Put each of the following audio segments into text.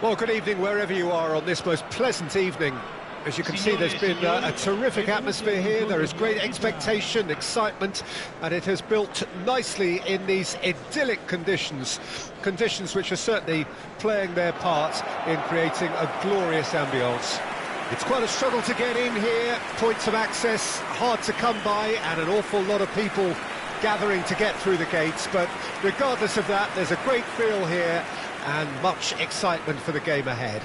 Well, good evening wherever you are on this most pleasant evening. As you can see, there's been a terrific atmosphere here. There is great expectation, excitement, and it has built nicely in these idyllic conditions. Conditions which are certainly playing their part in creating a glorious ambience. It's quite a struggle to get in here, points of access hard to come by, and an awful lot of people gathering to get through the gates. But regardless of that, there's a great feel here and much excitement for the game ahead.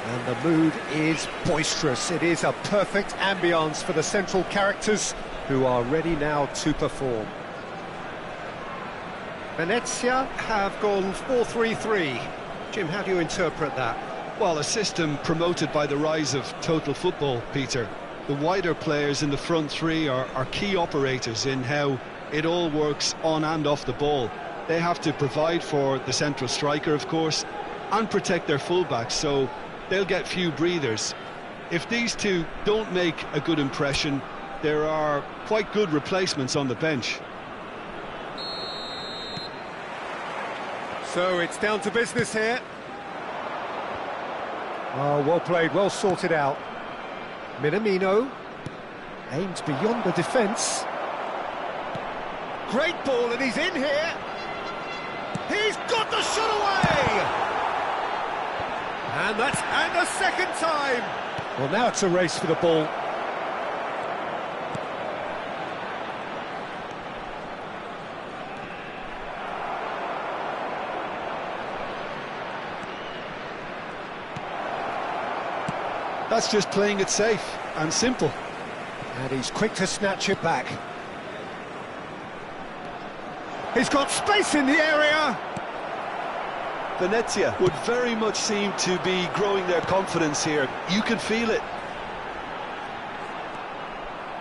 And the mood is boisterous. It is a perfect ambience for the central characters who are ready now to perform. Venezia have gone 4-3-3. Jim, how do you interpret that? Well, a system promoted by the rise of total football, Peter. The wider players in the front three are key operators in how it all works on and off the ball. They have to provide for the central striker, of course, and protect their fullbacks, so they'll get few breathers. If these two don't make a good impression, there are quite good replacements on the bench. So it's down to business here. Oh, well played, well sorted out. Minamino aims beyond the defence. Great ball, and he's in here. He's got the shot away! And the second time! Well, now it's a race for the ball. That's just playing it safe and simple. And he's quick to snatch it back. He's got space in the area! Venezia would very much seem to be growing their confidence here. You can feel it.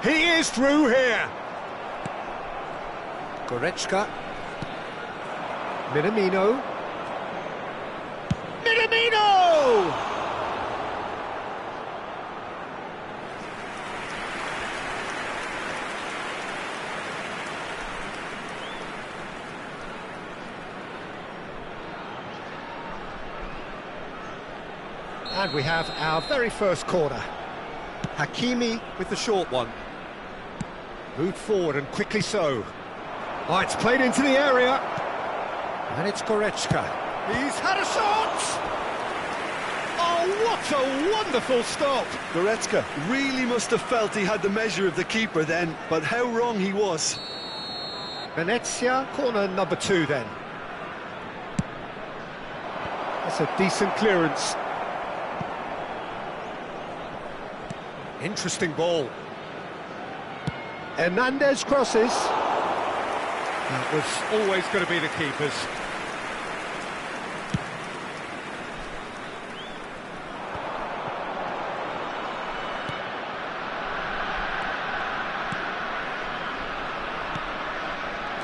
He is through here! Goretzka. Minamino. Minamino! And we have our very first corner. Hakimi with the short one. Moved forward and quickly so. Oh, it's played into the area. And it's Goretzka. He's had a shot! Oh, what a wonderful stop! Goretzka really must have felt he had the measure of the keeper then, but how wrong he was. Venezia, corner number 2 then. That's a decent clearance. Interesting ball. Hernandez crosses. That was always going to be the keeper's.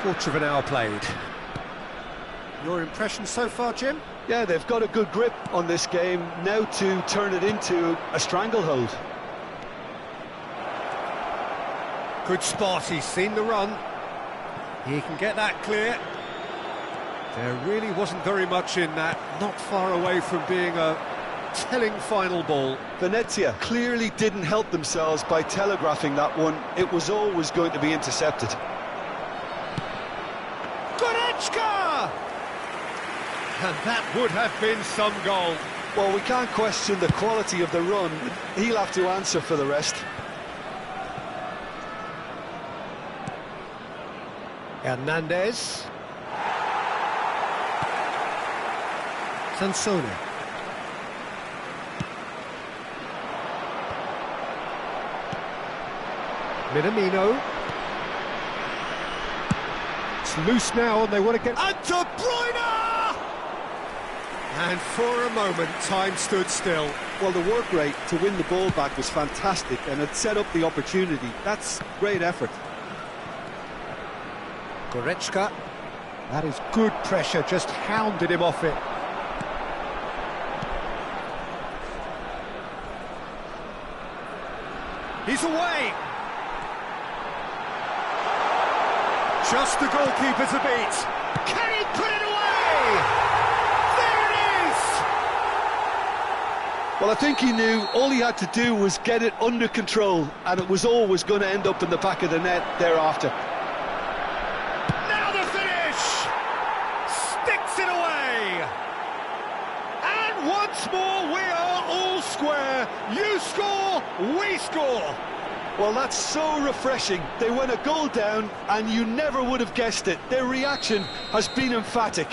Quarter of an hour played. Your impression so far, Jim? Yeah, they've got a good grip on this game, now to turn it into a stranglehold. Good spot, he's seen the run. He can get that clear. There really wasn't very much in that, not far away from being a telling final ball. Venezia clearly didn't help themselves by telegraphing that one. It was always going to be intercepted. Goretzka! And that would have been some goal. Well, we can't question the quality of the run. He'll have to answer for the rest. Hernandez. Sansone. Minamino. It's loose now and they want to get... And De Bruyne! And for a moment, time stood still. Well, the work rate to win the ball back was fantastic and it set up the opportunity. That's great effort. Goretzka, that is good pressure, just hounded him off it. He's away! Just the goalkeeper to beat. Can he put it away? Well, I think he knew all he had to do was get it under control, and it was always going to end up in the back of the net thereafter. Now the finish! Sticks it away! And once more we are all square. You score, we score! Well, that's so refreshing. They went a goal down, and you never would have guessed it. Their reaction has been emphatic.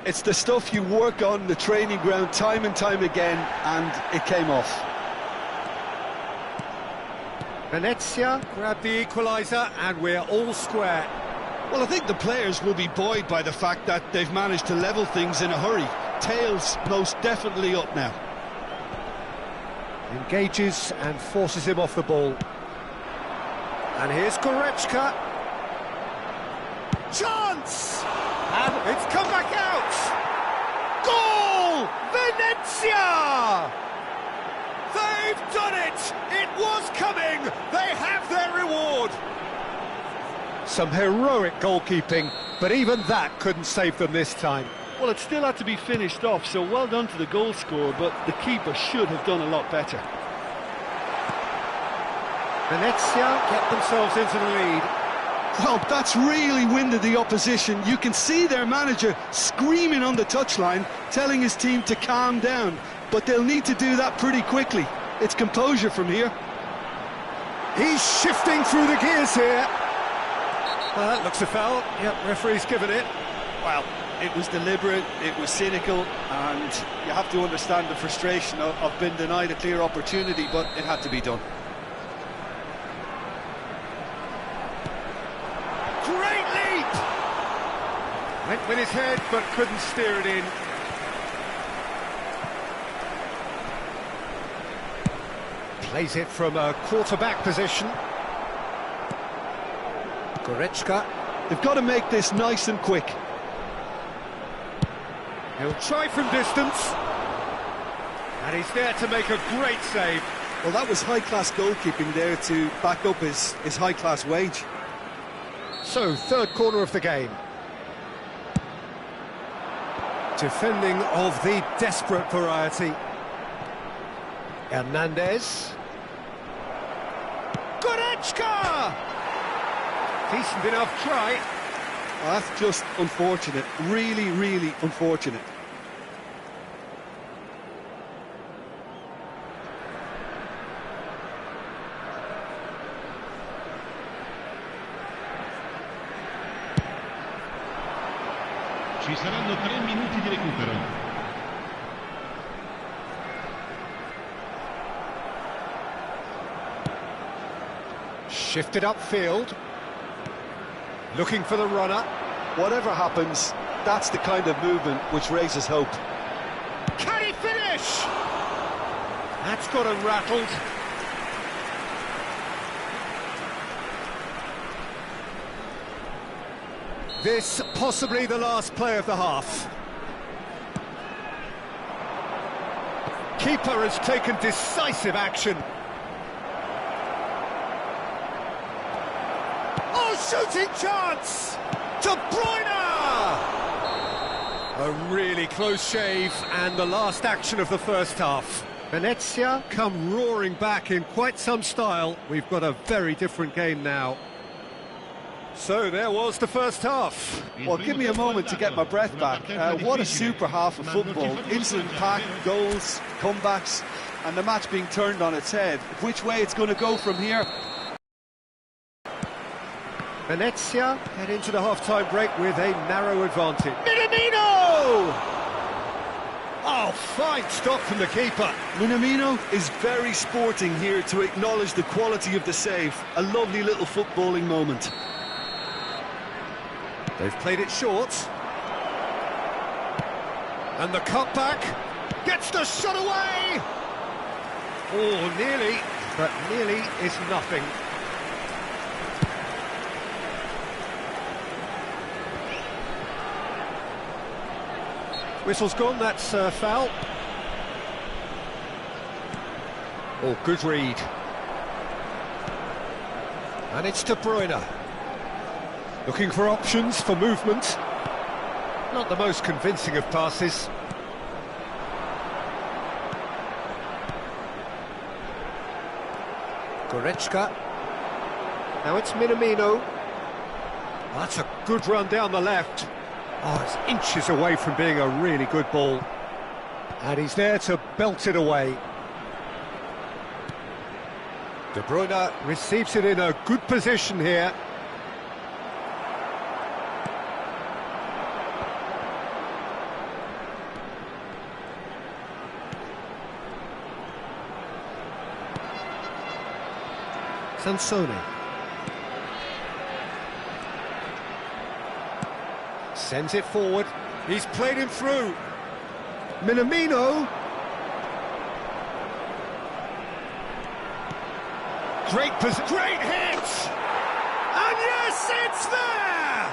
It's the stuff you work on the training ground time and time again, and it came off. Venezia grabbed the equaliser, and we're all square. Well, I think the players will be buoyed by the fact that they've managed to level things in a hurry. Tails most definitely up now. Engages and forces him off the ball. And here's Goretzka. Chance! And it's come back out! Goal! Venezia! They've done it! It was coming! They have their reward! Some heroic goalkeeping, but even that couldn't save them this time. Well, it still had to be finished off, so well done to the goal scorer, but the keeper should have done a lot better. Venezia get themselves into the lead. Well, that's really winded the opposition. You can see their manager screaming on the touchline, telling his team to calm down, but they'll need to do that pretty quickly. It's composure from here. He's shifting through the gears here. Well, that looks a foul. Yep, referee's given it. Well, it was deliberate, it was cynical, and you have to understand the frustration of being denied a clear opportunity, but it had to be done. Great leap! Went with his head, but couldn't steer it in. Plays it from a quarterback position. Goretzka. They've got to make this nice and quick. He'll try from distance. And he's there to make a great save. Well, that was high-class goalkeeping there to back up his high-class wage. So, third corner of the game. Defending of the desperate variety. Hernandez. Goretzka! Decent enough try. Well, that's just unfortunate. Really, really unfortunate. Ci saranno 3 minuti di recupero. Shifted upfield. Looking for the runner. Whatever happens, that's the kind of movement which raises hope. Can he finish? That's got him rattled. This possibly the last play of the half. Keeper has taken decisive action. Oh, shooting chance! De Bruyne! A really close shave, and the last action of the first half. Venezia come roaring back in quite some style. We've got a very different game now. So there was the first half. Well, give me a moment to get my breath back. What a super half of football. Incident-packed, goals, comebacks, and the match being turned on its head. Which way it's going to go from here? Venezia head into the half-time break with a narrow advantage. Minamino! Oh, fine stop from the keeper. Minamino is very sporting here to acknowledge the quality of the save. A lovely little footballing moment. They've played it short. And the cutback gets the shot away! Oh, nearly, but nearly is nothing. Whistle's gone, that's foul. Oh, good read. And it's De Bruyne. Looking for options for movement. Not the most convincing of passes. Goretzka. Now it's Minamino. Oh, that's a good run down the left. Oh, it's inches away from being a really good ball. And he's there to belt it away. De Bruyne receives it in a good position here. Sansone. Sends it forward. He's played him through. Minamino. Great hit! And yes, it's there!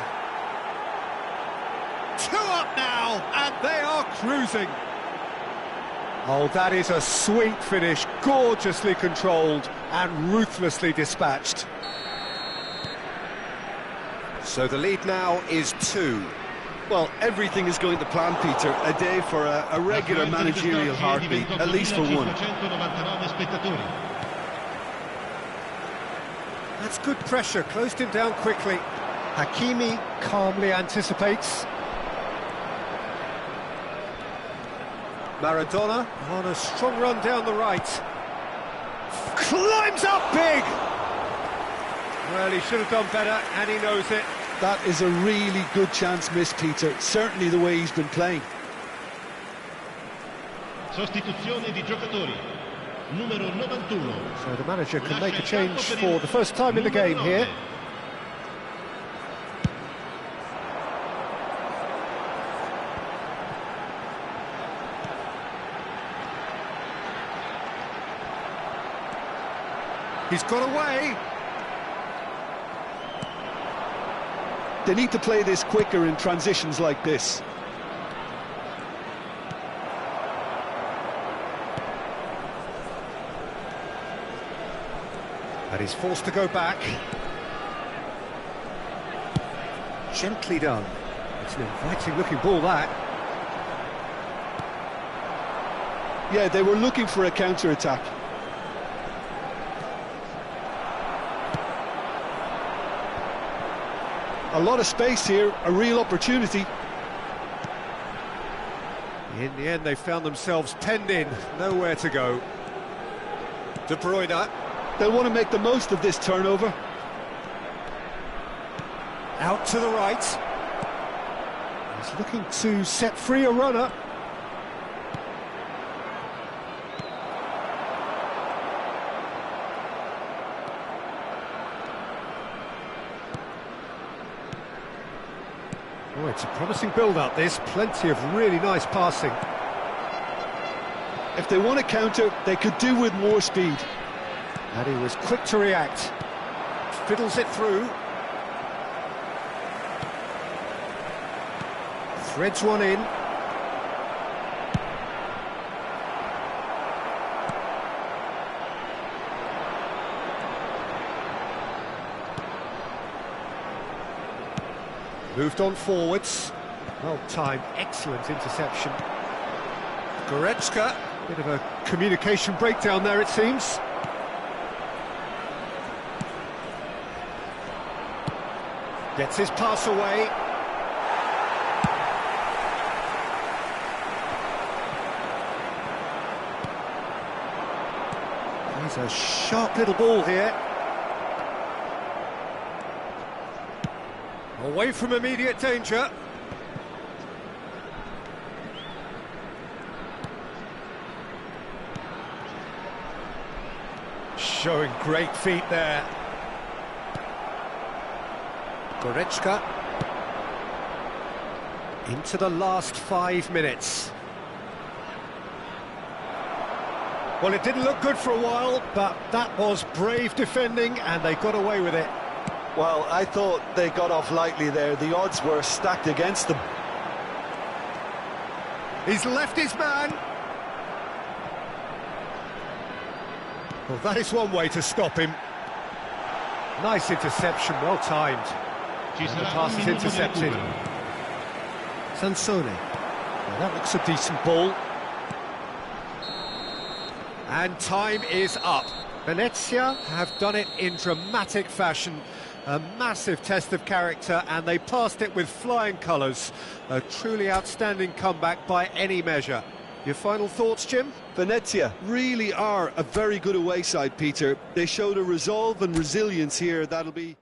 2 up now, and they are cruising. Oh, that is a sweet finish, gorgeously controlled and ruthlessly dispatched. So the lead now is 2. Well, everything is going to plan, Peter. A day for a regular managerial heartbeat, at least for one. That's good pressure, closed him down quickly. Hakimi calmly anticipates. Maradona on a strong run down the right. Climbs up big! Well, he should have done better, and he knows it. That is a really good chance missed, Peter. Certainly the way he's been playing. Sostituzione di giocatori. Numero 91. So the manager can make a change for the first time in the game here. He's got away. They need to play this quicker in transitions like this. And he's forced to go back. Gently done. It's an inviting looking ball, that. Yeah, they were looking for a counter-attack. A lot of space here, a real opportunity. In the end, they found themselves penned in, nowhere to go. De Bruyne. They'll want to make the most of this turnover. Out to the right. He's looking to set free a runner. Oh, it's a promising build-up, this. Plenty of really nice passing. If they want to counter, they could do with more speed. And he was quick to react. Fiddles it through. Threads one in. Moved on forwards. Well timed, excellent interception. Goretzka. Bit of a communication breakdown there, it seems. Gets his pass away. He's a sharp little ball here. Away from immediate danger. Showing great feet there. Goretzka. Into the last 5 minutes. Well, it didn't look good for a while, but that was brave defending, and they got away with it. Well, I thought they got off lightly there. The odds were stacked against them. He's left his man. Well, that is one way to stop him. Nice interception, well timed. And the pass is intercepted. Sansone. Well, that looks a decent ball. And time is up. Venezia have done it in dramatic fashion, a massive test of character, and they passed it with flying colours. A truly outstanding comeback by any measure. Your final thoughts, Jim? Venezia really are a very good away side, Peter. They showed a resolve and resilience here that'll be...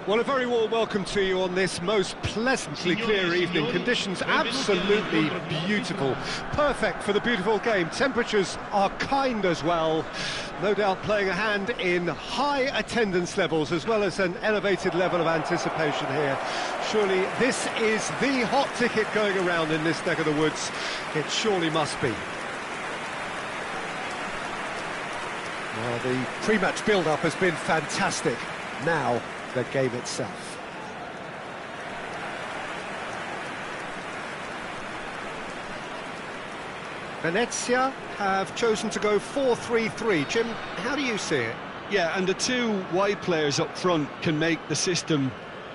Well, a very warm welcome to you on this most pleasantly clear evening. Conditions absolutely beautiful. Perfect for the beautiful game. Temperatures are kind as well. No doubt playing a hand in high attendance levels as well as an elevated level of anticipation here. Surely this is the hot ticket going around in this neck of the woods. It surely must be. Well, the pre-match build-up has been fantastic. Now, the game itself. Venezia have chosen to go 4-3-3. Jim, how do you see it? Yeah, and the two wide players up front can make the system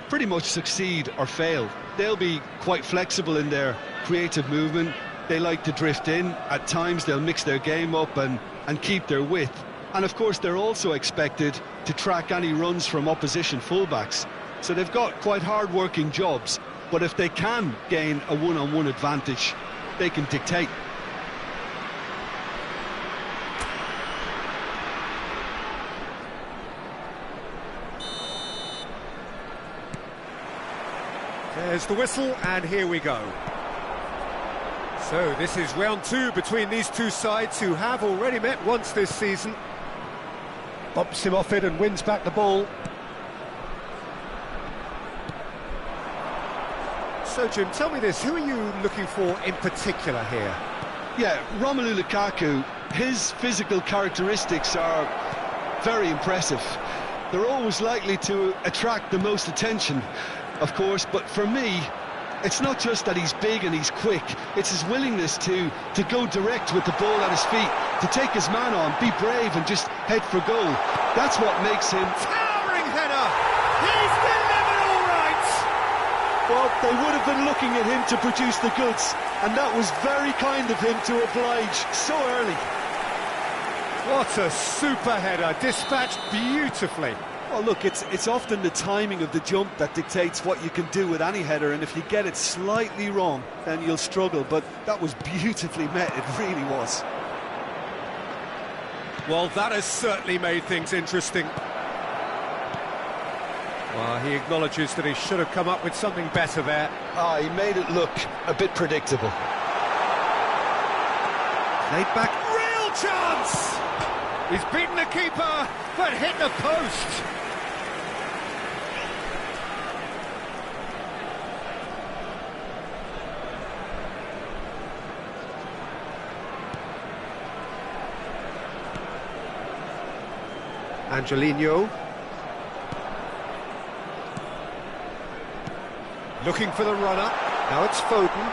pretty much succeed or fail. They'll be quite flexible in their creative movement. They like to drift in. At times they'll mix their game up and keep their width. And of course they're also expected to track any runs from opposition fullbacks. So they've got quite hard-working jobs, but if they can gain a one-on-one advantage, they can dictate. There's the whistle, and here we go. So this is round two between these two sides who have already met once this season. Bumps him off it and wins back the ball. So, Jim, tell me this, who are you looking for in particular here? Yeah, Romelu Lukaku, his physical characteristics are very impressive. They're always likely to attract the most attention, of course, but for me, it's not just that he's big and he's quick, it's his willingness to go direct with the ball at his feet, to take his man on, be brave and just head for goal. That's what makes him... Towering header! He's delivered all right! Well, they would have been looking at him to produce the goods, and that was very kind of him to oblige so early. What a super header, dispatched beautifully. Well, look, it's often the timing of the jump that dictates what you can do with any header, and if you get it slightly wrong, then you'll struggle, but that was beautifully met, it really was. Well, that has certainly made things interesting. Well, he acknowledges that he should have come up with something better there. He made it look a bit predictable. Laid back, real chance! He's beaten the keeper, but hit the post. Angelino. Looking for the runner. Now it's Foden.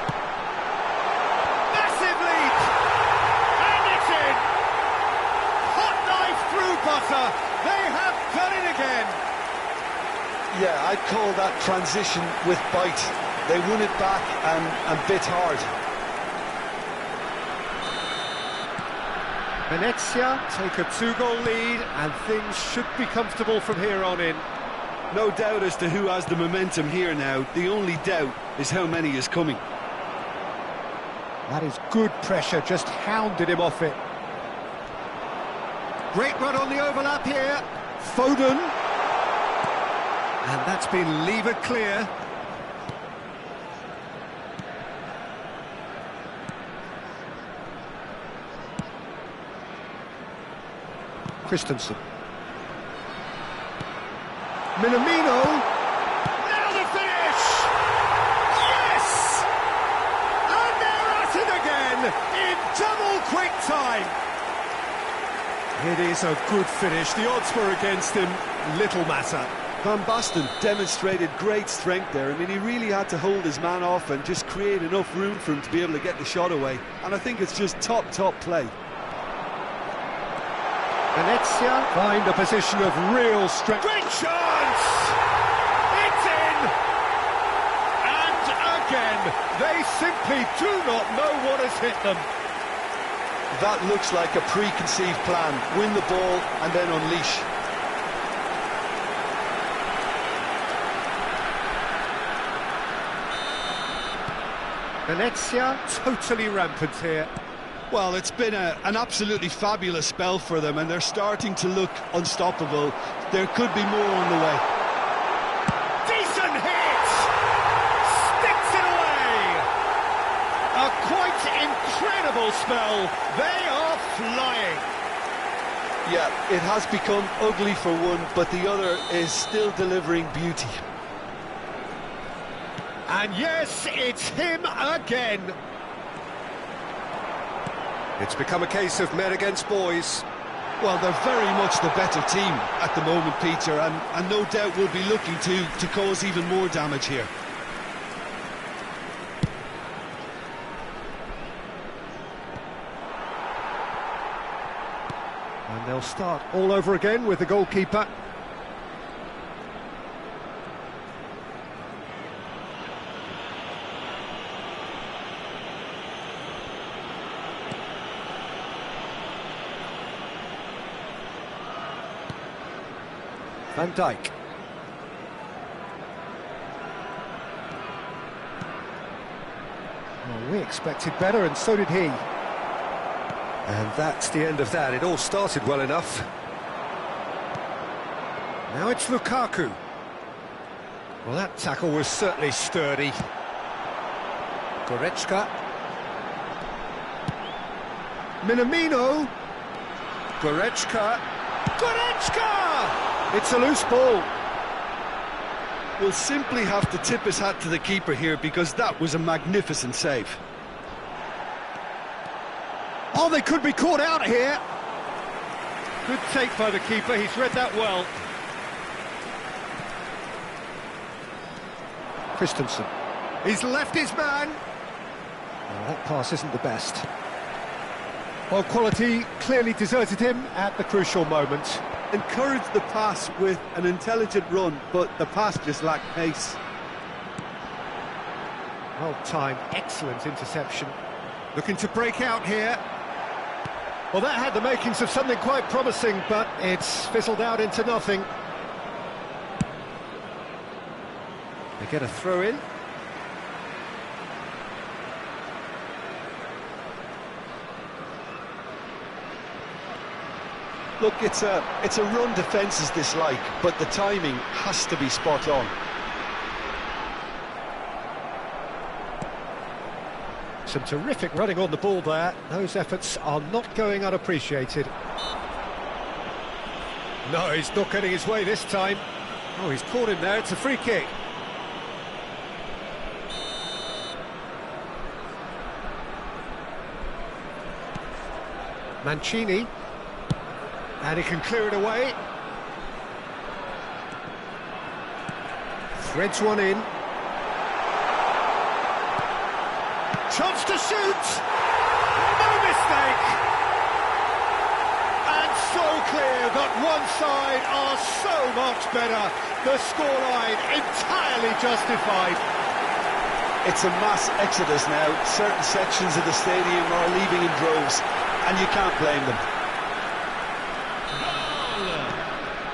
Massive leap! And it's in! Hot knife through butter. They have done it again. Yeah, I'd call that transition with bite. They won it back and bit hard. Venezia take a 2-goal lead, and things should be comfortable from here on in. No doubt as to who has the momentum here now. The only doubt is how many is coming. That is good pressure, just hounded him off it. Great run on the overlap here. Foden. And that's been levered clear. Christensen. Minamino. Now the finish! Yes! And they're at it again in double quick time. It is a good finish. The odds were against him. Little matter. Van Basten demonstrated great strength there. I mean, he really had to hold his man off and just create enough room for him to be able to get the shot away. And I think it's just top play. Venezia find a position of real strength. Great chance! It's in! And again, they simply do not know what has hit them. That looks like a preconceived plan. Win the ball and then unleash. Venezia totally rampant here. Well, it's been an absolutely fabulous spell for them, and they're starting to look unstoppable. There could be more on the way. Decent hit! Sticks it away! A quite incredible spell. They are flying. Yeah, it has become ugly for one, but the other is still delivering beauty. And yes, it's him again. It's become a case of men against boys. Well, they're very much the better team at the moment, Peter, and no doubt will be looking to cause even more damage here. And they'll start all over again with the goalkeeper. Van Dijk. Well, we expected better, and so did he. And that's the end of that. It all started well enough. Now it's Lukaku. Well, that tackle was certainly sturdy. Goretzka. Minamino. Goretzka. Goretzka! It's a loose ball. We'll simply have to tip his hat to the keeper here, because that was a magnificent save. Oh, they could be caught out here. Good take by the keeper, he's read that well. Christensen. He's left his man. Oh, that pass isn't the best. Well, quality clearly deserted him at the crucial moment. Encouraged the pass with an intelligent run, but the pass just lacked pace. Well timed, excellent interception. Looking to break out here. Well, that had the makings of something quite promising, but it's fizzled out into nothing. They get a throw in. Look, it's a run defence's dislike, but the timing has to be spot on. Some terrific running on the ball there. Those efforts are not going unappreciated. No, he's not getting his way this time. Oh, he's caught him there. It's a free kick. Mancini. And he can clear it away. Threads one in. Chance to shoot! No mistake! And so clear that one side are so much better. The scoreline entirely justified. It's a mass exodus now. Certain sections of the stadium are leaving in droves, and you can't blame them.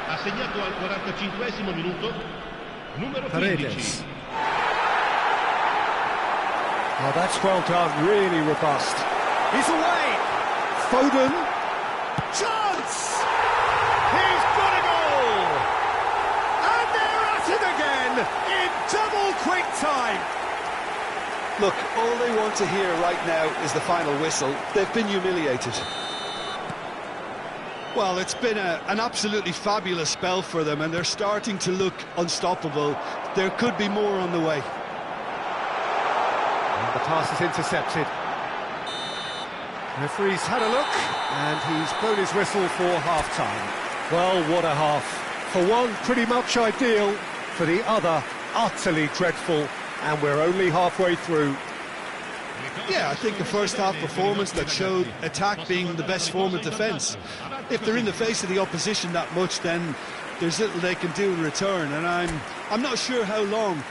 Ha segnato al 45esimo minuto numero 15. Paredes. Oh, that's well done, really robust. He's away! Foden. Chance! He's got a goal! And they're at it again in double quick time. Look, all they want to hear right now is the final whistle. They've been humiliated. Well, it's been an absolutely fabulous spell for them, and they're starting to look unstoppable. There could be more on the way. And the pass is intercepted. The referee's had a look, and he's blown his whistle for half-time. Well, what a half. For one, pretty much ideal. For the other, utterly dreadful. And we're only halfway through. Yeah, I think a first-half performance that showed attack being the best form of defence. If they're in the face of the opposition that much, then there's little they can do in return, and I'm not sure how long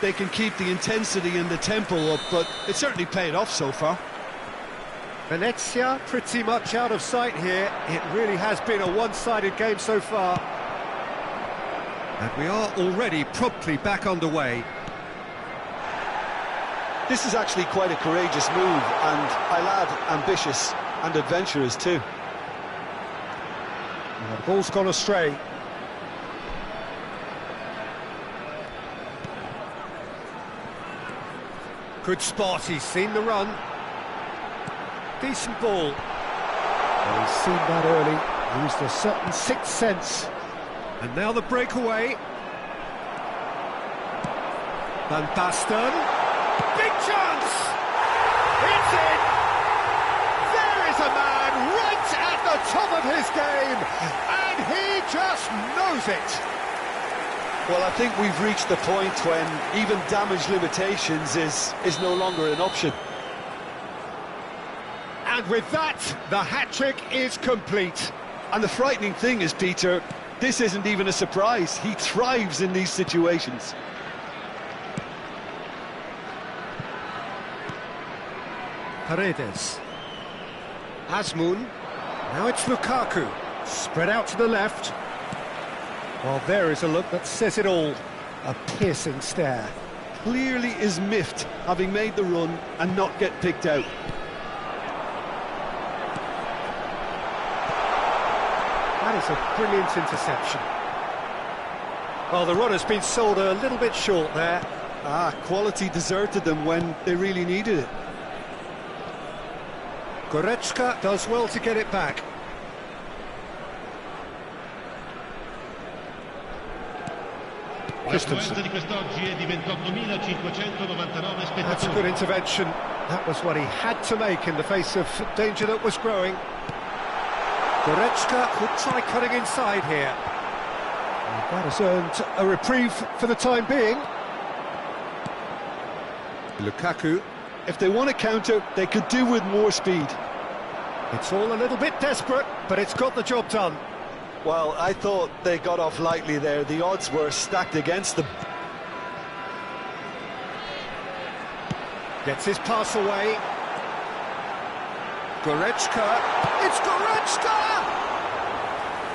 they can keep the intensity and the tempo up, but it certainly paid off so far. Venezia pretty much out of sight here. It really has been a one-sided game so far. And we are already promptly back underway. This is actually quite a courageous move, and I'll add ambitious and adventurous too. And the ball's gone astray. Good spot, he's seen the run. Decent ball. Well, he's seen that early, used a certain sixth sense. And now the breakaway. Van Basten. Big chance! It's in! There is a man right at the top of his game, and he just knows it. Well, I think we've reached the point when even damage limitations is no longer an option. And with that, the hat-trick is complete. And the frightening thing is, Peter, this isn't even a surprise. He thrives in these situations. Paredes. Asmun. Now it's Lukaku. Spread out to the left. Well, there is a look that says it all. A piercing stare. Clearly is miffed, having made the run and not get picked out. That is a brilliant interception. Well, the run has been sold a little bit short there. Quality deserted them when they really needed it. Goretzka does well to get it back. L'affluenza di quest'oggi è di 28.599 spettatori. That's a good intervention. That was what he had to make in the face of danger that was growing. Goretzka could try cutting inside here. And that has earned a reprieve for the time being. Lukaku. If they want to counter, they could do with more speed. It's all a little bit desperate, but it's got the job done. Well, I thought they got off lightly there. The odds were stacked against them. Gets his pass away. Goretzka. It's Goretzka!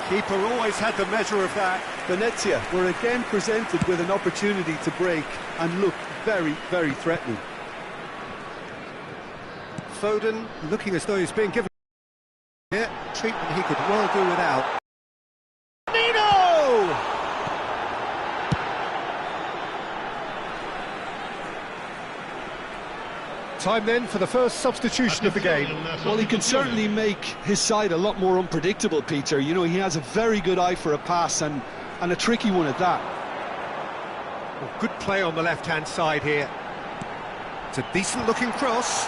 Keeper always had the measure of that. Venezia were again presented with an opportunity to break and looked very, very threatening. Foden looking as though he's being given treatment he could well do without. Nino! Time then for the first substitution of the game. Well, he can certainly make his side a lot more unpredictable, Peter. You know, he has a very good eye for a pass and a tricky one at that. Well, good play on the left-hand side here. It's a decent-looking cross.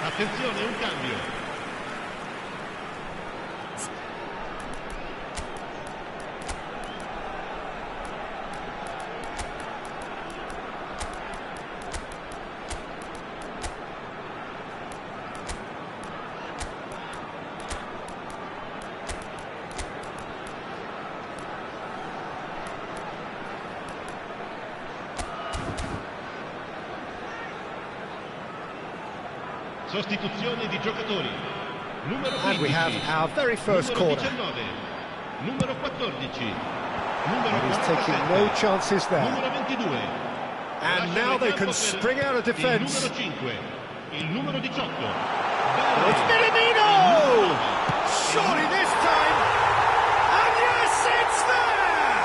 Attenzione, un cambio. Sostituzione di giocatori. Numero 15. And we have our very first corner. 19. Numero 14. Numero And he's 47. taking no chances there. Numero 22. And now they can spring out of defence. Il numero 5. Il numero 18. It's Minamino! Surely this time! And yes, it's there!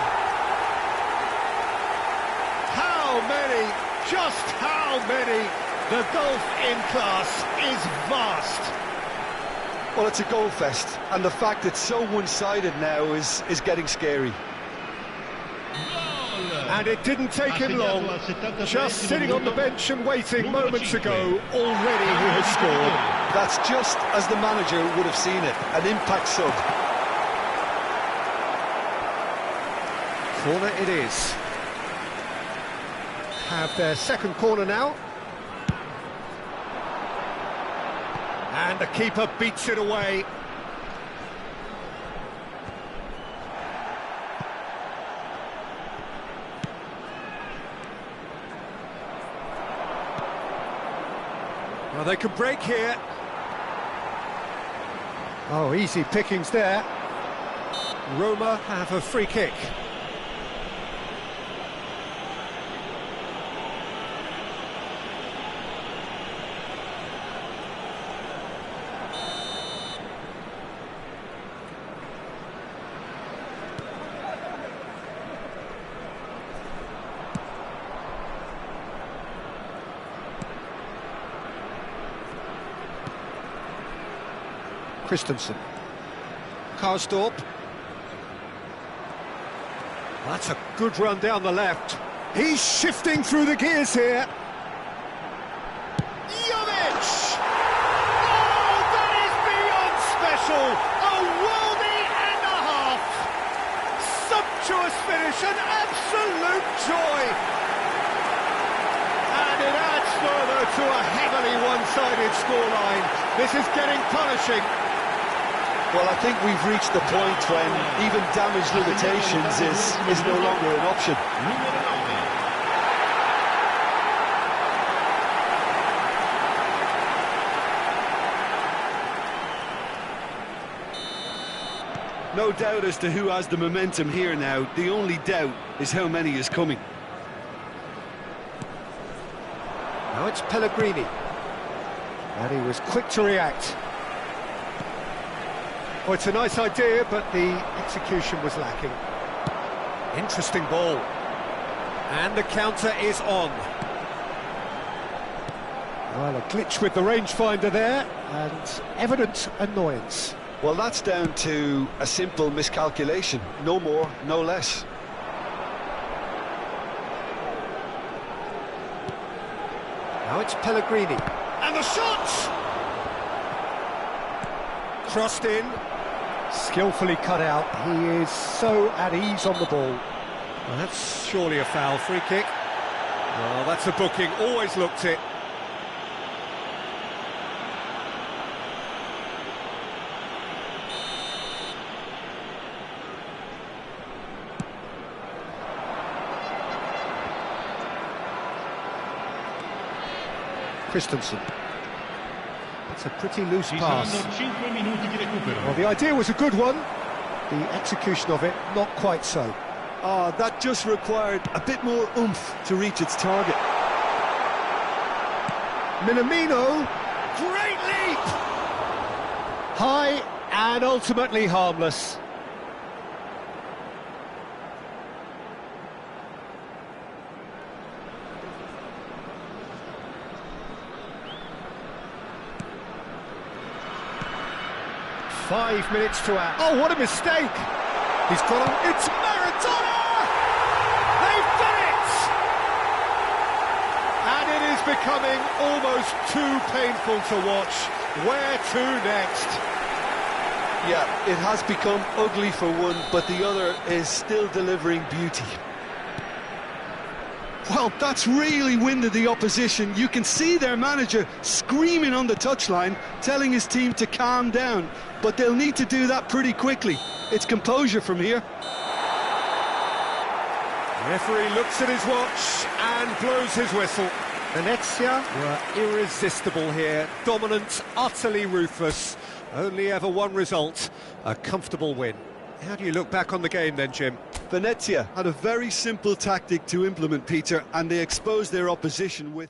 How many? Just how many? The gulf in class is vast. Well, it's a goal fest, and the fact it's so one-sided now is getting scary. And it didn't take him long. Just sitting on the bench and waiting moments ago, already he has scored. That's just as the manager would have seen it, an impact sub. Corner it is. Have their second corner now. And the keeper beats it away. Well, they can break here. Oh, easy pickings there. Roma have a free kick. Christensen. Karsdorp. That's a good run down the left. He's shifting through the gears here. Jovic! Oh, that is beyond special! A worldie and a half! Sumptuous finish, an absolute joy! And it adds further to a heavily one-sided scoreline. This is getting punishing. Well, I think we've reached the point when even damage limitations is no longer an option. No doubt as to who has the momentum here now. The only doubt is how many is coming. Now it's Pellegrini. And he was quick to react. Well, it's a nice idea, but the execution was lacking. Interesting ball. And the counter is on. Well, a glitch with the rangefinder there, and evident annoyance. Well, that's down to a simple miscalculation. No more, no less. Now it's Pellegrini. And the shot! Crossed in. Skillfully cut out. He is so at ease on the ball. Well, that's surely a foul. Free kick. Well, that's a booking. Always looked it. Christensen. It's a pretty loose Ci pass. saranno 5 minuti di recupero. Well, the idea was a good one. The execution of it, not quite so. Ah, that just required a bit more oomph to reach its target. Minamino, great leap! High and ultimately harmless. Five minutes to add. Oh, what a mistake! He's got on. It's Maradona! They've done it! And it is becoming almost too painful to watch. Where to next? Yeah, it has become ugly for one, but the other is still delivering beauty. Well, that's really winded the opposition. You can see their manager screaming on the touchline, telling his team to calm down. But they'll need to do that pretty quickly. It's composure from here. The referee looks at his watch and blows his whistle. Venezia were irresistible here, dominant, utterly ruthless. Only ever one result, a comfortable win. How do you look back on the game then, Jim? Venezia had a very simple tactic to implement, Peter, and they exposed their opposition with...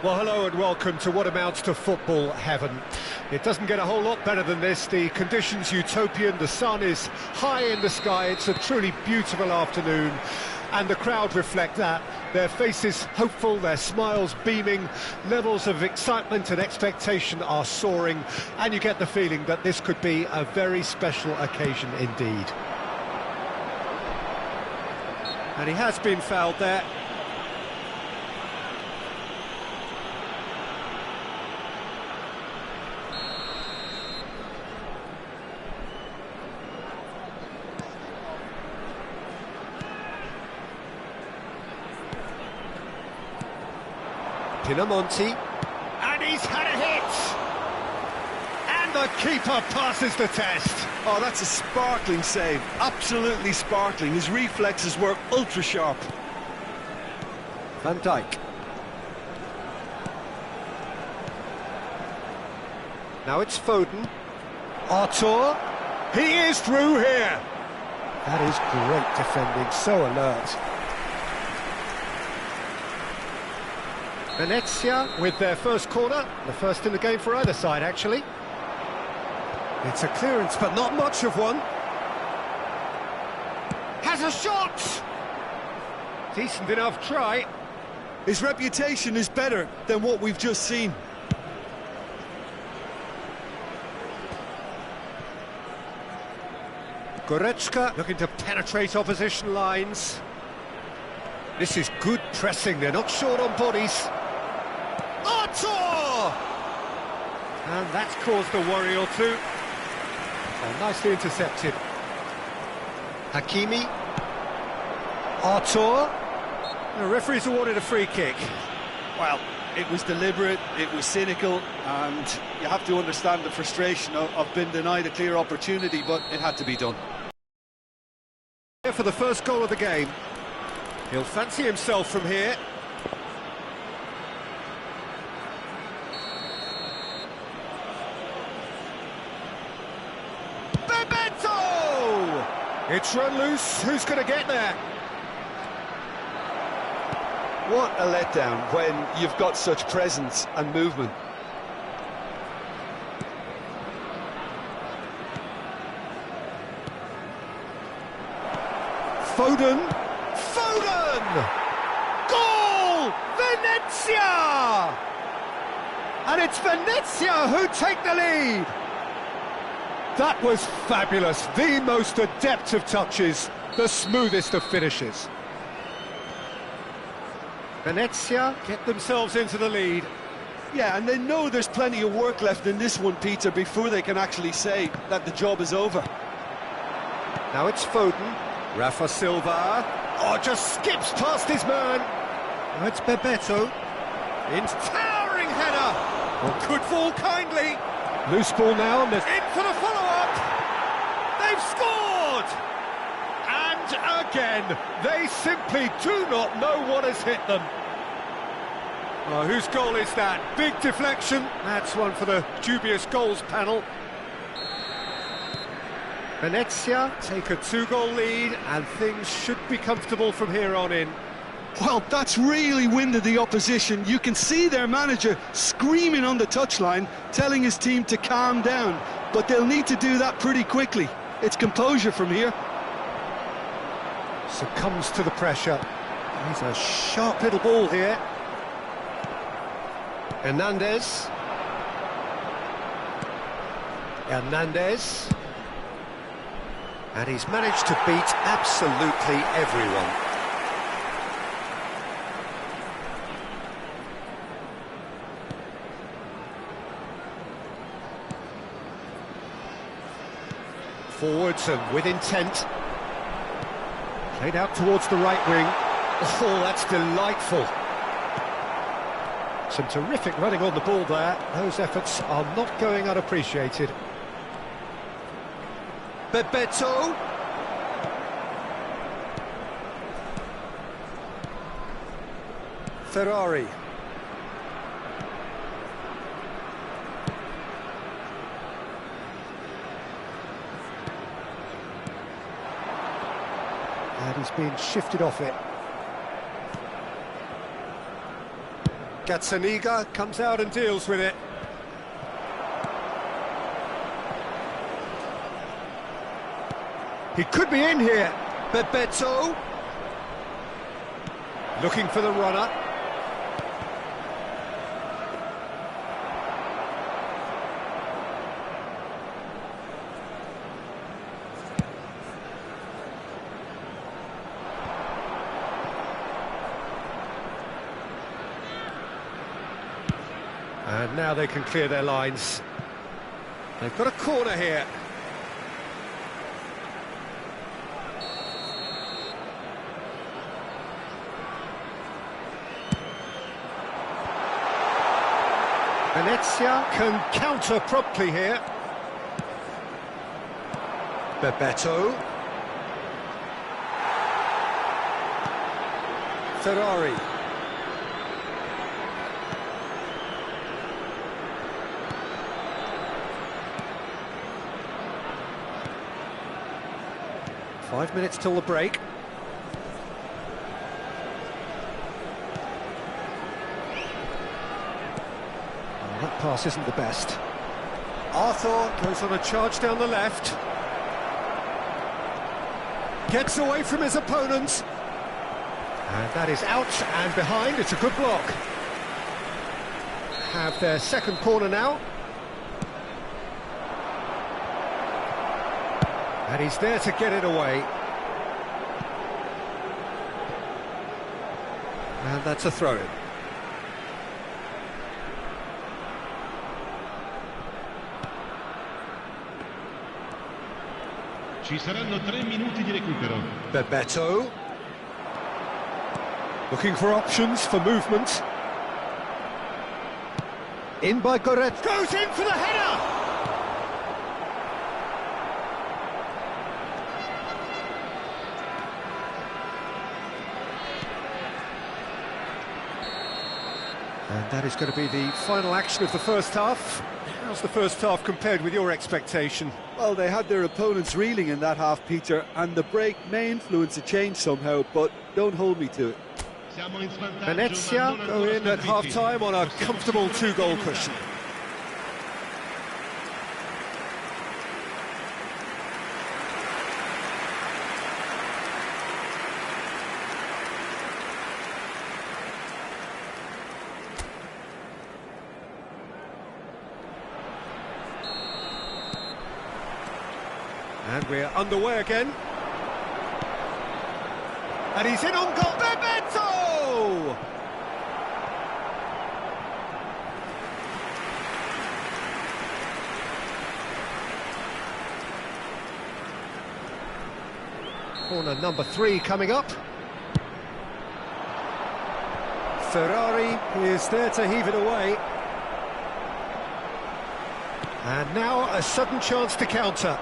Well, hello and welcome to what amounts to football heaven. It doesn't get a whole lot better than this. The conditions utopian, the sun is high in the sky, it's a truly beautiful afternoon, and the crowd reflect that. Their faces hopeful, their smiles beaming, levels of excitement and expectation are soaring, and you get the feeling that this could be a very special occasion indeed. And he has been fouled there. Pinamonti, and he's had a hit! And the keeper passes the test. Oh, that's a sparkling save, absolutely sparkling. His reflexes were ultra sharp. Van Dijk. Now it's Foden. Artur, he is through here. That is great defending, so alert. Venezia with their first corner, the first in the game for either side, actually. It's a clearance, but not much of one. Has a shot! Decent enough try. His reputation is better than what we've just seen. Goretzka looking to penetrate opposition lines. This is good pressing, they're not short on bodies. Artur! And that's caused a worry or two. Oh, nicely intercepted. Hakimi. Artur. The referee's awarded a free kick. Well, it was deliberate, it was cynical, and you have to understand the frustration of being denied a clear opportunity, but it had to be done. For the first goal of the game. He'll fancy himself from here. Bebeto! It's run loose. Who's going to get there? What a letdown when you've got such presence and movement. Foden! Goal! Venezia! And it's Venezia who take the lead! That was fabulous. The most adept of touches, the smoothest of finishes. Venezia get themselves into the lead. Yeah, and they know there's plenty of work left in this one, Peter, before they can actually say that the job is over. Now it's Foden. Rafa Silva. Oh, just skips past his man. Now it's Bebeto. In towering header. Well, could fall kindly. Loose ball now, and in for the follow-up. They've scored! And again, they simply do not know what has hit them. Oh, whose goal is that? Big deflection. That's one for the dubious goals panel. Venezia take a 2-goal lead, and things should be comfortable from here on in. Well, that's really winded the opposition. You can see their manager screaming on the touchline, telling his team to calm down, but they'll need to do that pretty quickly. It's composure from here. Succumbs to the pressure. He's a sharp little ball here. Hernandez. And he's managed to beat absolutely everyone. Forwards and with intent. Played out towards the right wing. Oh, that's delightful. Some terrific running on the ball there. Those efforts are not going unappreciated. Bebeto. Ferrari. And he's being shifted off it. Gazzaniga comes out and deals with it. He could be in here. Bebeto. Looking for the runner. And now they can clear their lines. They've got a corner here. Venezia can counter promptly here. Bebeto. Ferrari. Five minutes till the break. Oh, that pass isn't the best. Arthur goes on a charge down the left. Gets away from his opponents. And that is out and behind. It's a good block. Have their second corner now. And he's there to get it away. And that's a throw-in. Ci saranno 3 minuti di recupero. Bebeto. Looking for options for movement. In by Goretzka. Goes in for the header! And that is going to be the final action of the first half. How's the first half compared with your expectation? Well, they had their opponents reeling in that half, Peter, and the break may influence a change somehow, but don't hold me to it. Venezia go in at half-time on a comfortable two-goal cushion. And we're underway again. And he's in on goal. Bebeto! Corner number 3 coming up. Ferrari is there to heave it away. And now a sudden chance to counter.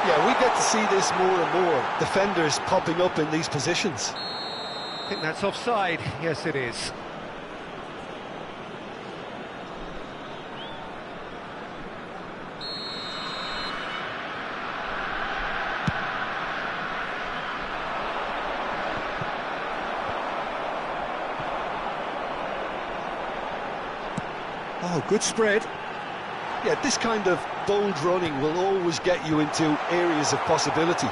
Yeah, we get to see this more and more. Defenders popping up in these positions. I think that's offside. Yes, it is. Oh, good spread. Yeah, this kind of bold running will always get you into areas of possibility.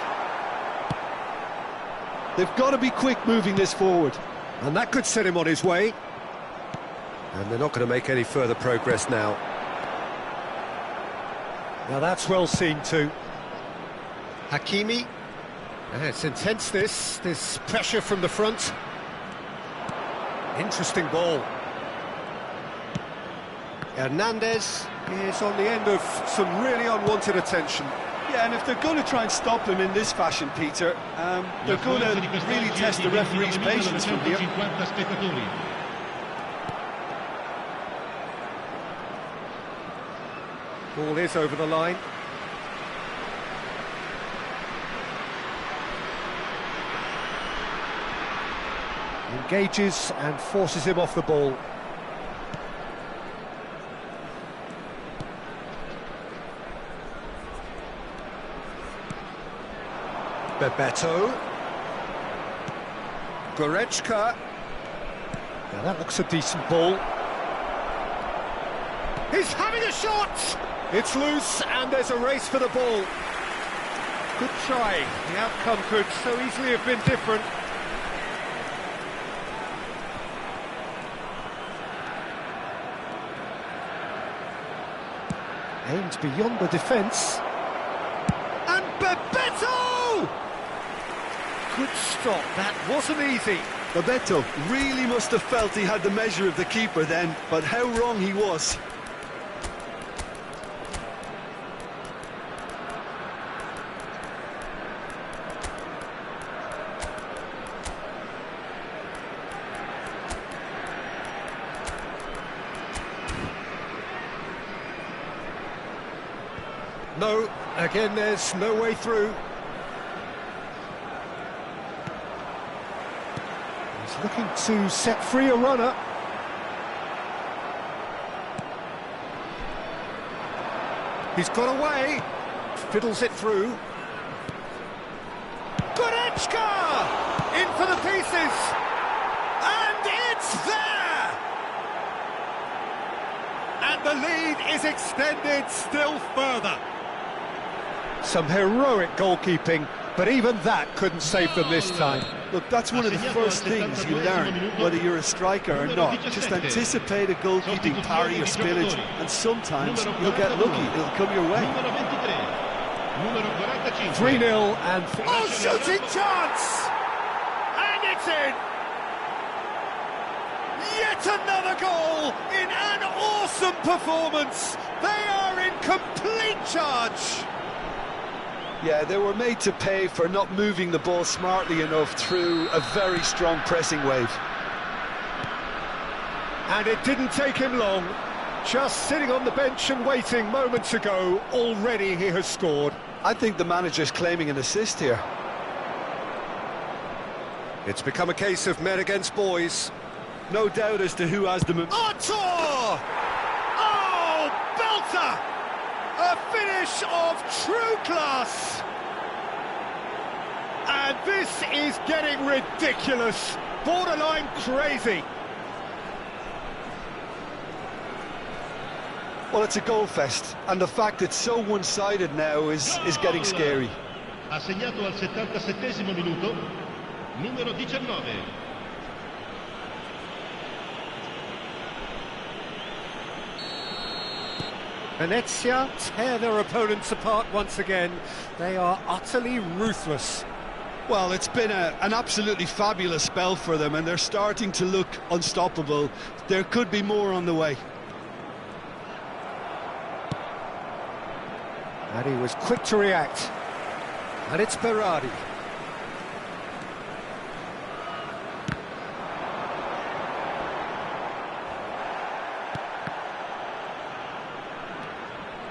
They've got to be quick moving this forward. And that could set him on his way. And they're not going to make any further progress now. Now that's well seen too. Hakimi. It's intense, this pressure from the front. Interesting ball. Hernandez is on the end of some really unwanted attention. Yeah, and if they're going to try and stop him in this fashion, Peter, they're going to really test the referee's patience from here. Ball is over the line. Engages and forces him off the ball. Bebeto. Goretzka. Now that looks a decent ball. He's having a shot! It's loose and there's a race for the ball. Good try. The outcome could so easily have been different. Aimed beyond the defence. And Bebeto! Good stop, that wasn't easy. Bebeto really must have felt he had the measure of the keeper then, but how wrong he was. No, again there's no way through. He's looking to set free a runner. He's got away, fiddles it through. Goretzka! In for the pieces! And it's there! And the lead is extended still further. Some heroic goalkeeping, but even that couldn't save them this time. Look, that's one of the first things you learn, whether you're a striker or not. Just anticipate a goalkeeping parry or spillage, and sometimes you'll get lucky, it'll come your way. 3-0 and... Oh, shooting chance! And it's in! Yet another goal in an awesome performance! They are in complete charge! Yeah, they were made to pay for not moving the ball smartly enough through a very strong pressing wave. And it didn't take him long. Just sitting on the bench and waiting moments ago, already he has scored. I think the manager's claiming an assist here. It's become a case of men against boys. No doubt as to who has the... Artur! Oh, belter! A finish of true class! And this is getting ridiculous, borderline crazy. Well, it's a goal fest, and the fact it's so one-sided now is getting scary. Ha segnato al 77esimo minuto, numero 19. Venezia tear their opponents apart once again. They are utterly ruthless. Well, it's been an absolutely fabulous spell for them, and they're starting to look unstoppable. There could be more on the way. And he was quick to react. And it's Berardi.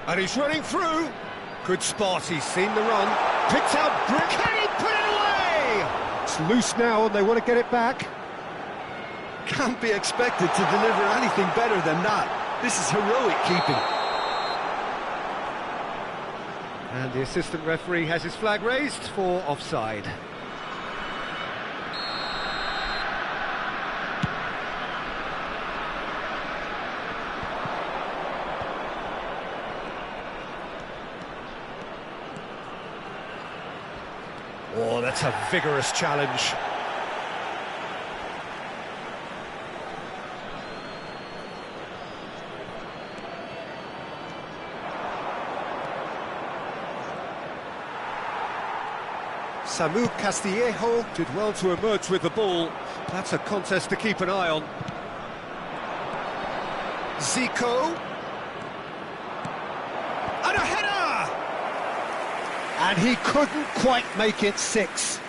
And he's running through. Good spot, he's seen the run. Picked out Brick. Can he put it away? It's loose now and they want to get it back. Can't be expected to deliver anything better than that. This is heroic keeping. And the assistant referee has his flag raised for offside. Oh, that's a vigorous challenge. Samu Castillejo did well to emerge with the ball. That's a contest to keep an eye on. Zico. And a header! And he couldn't quite make it 6.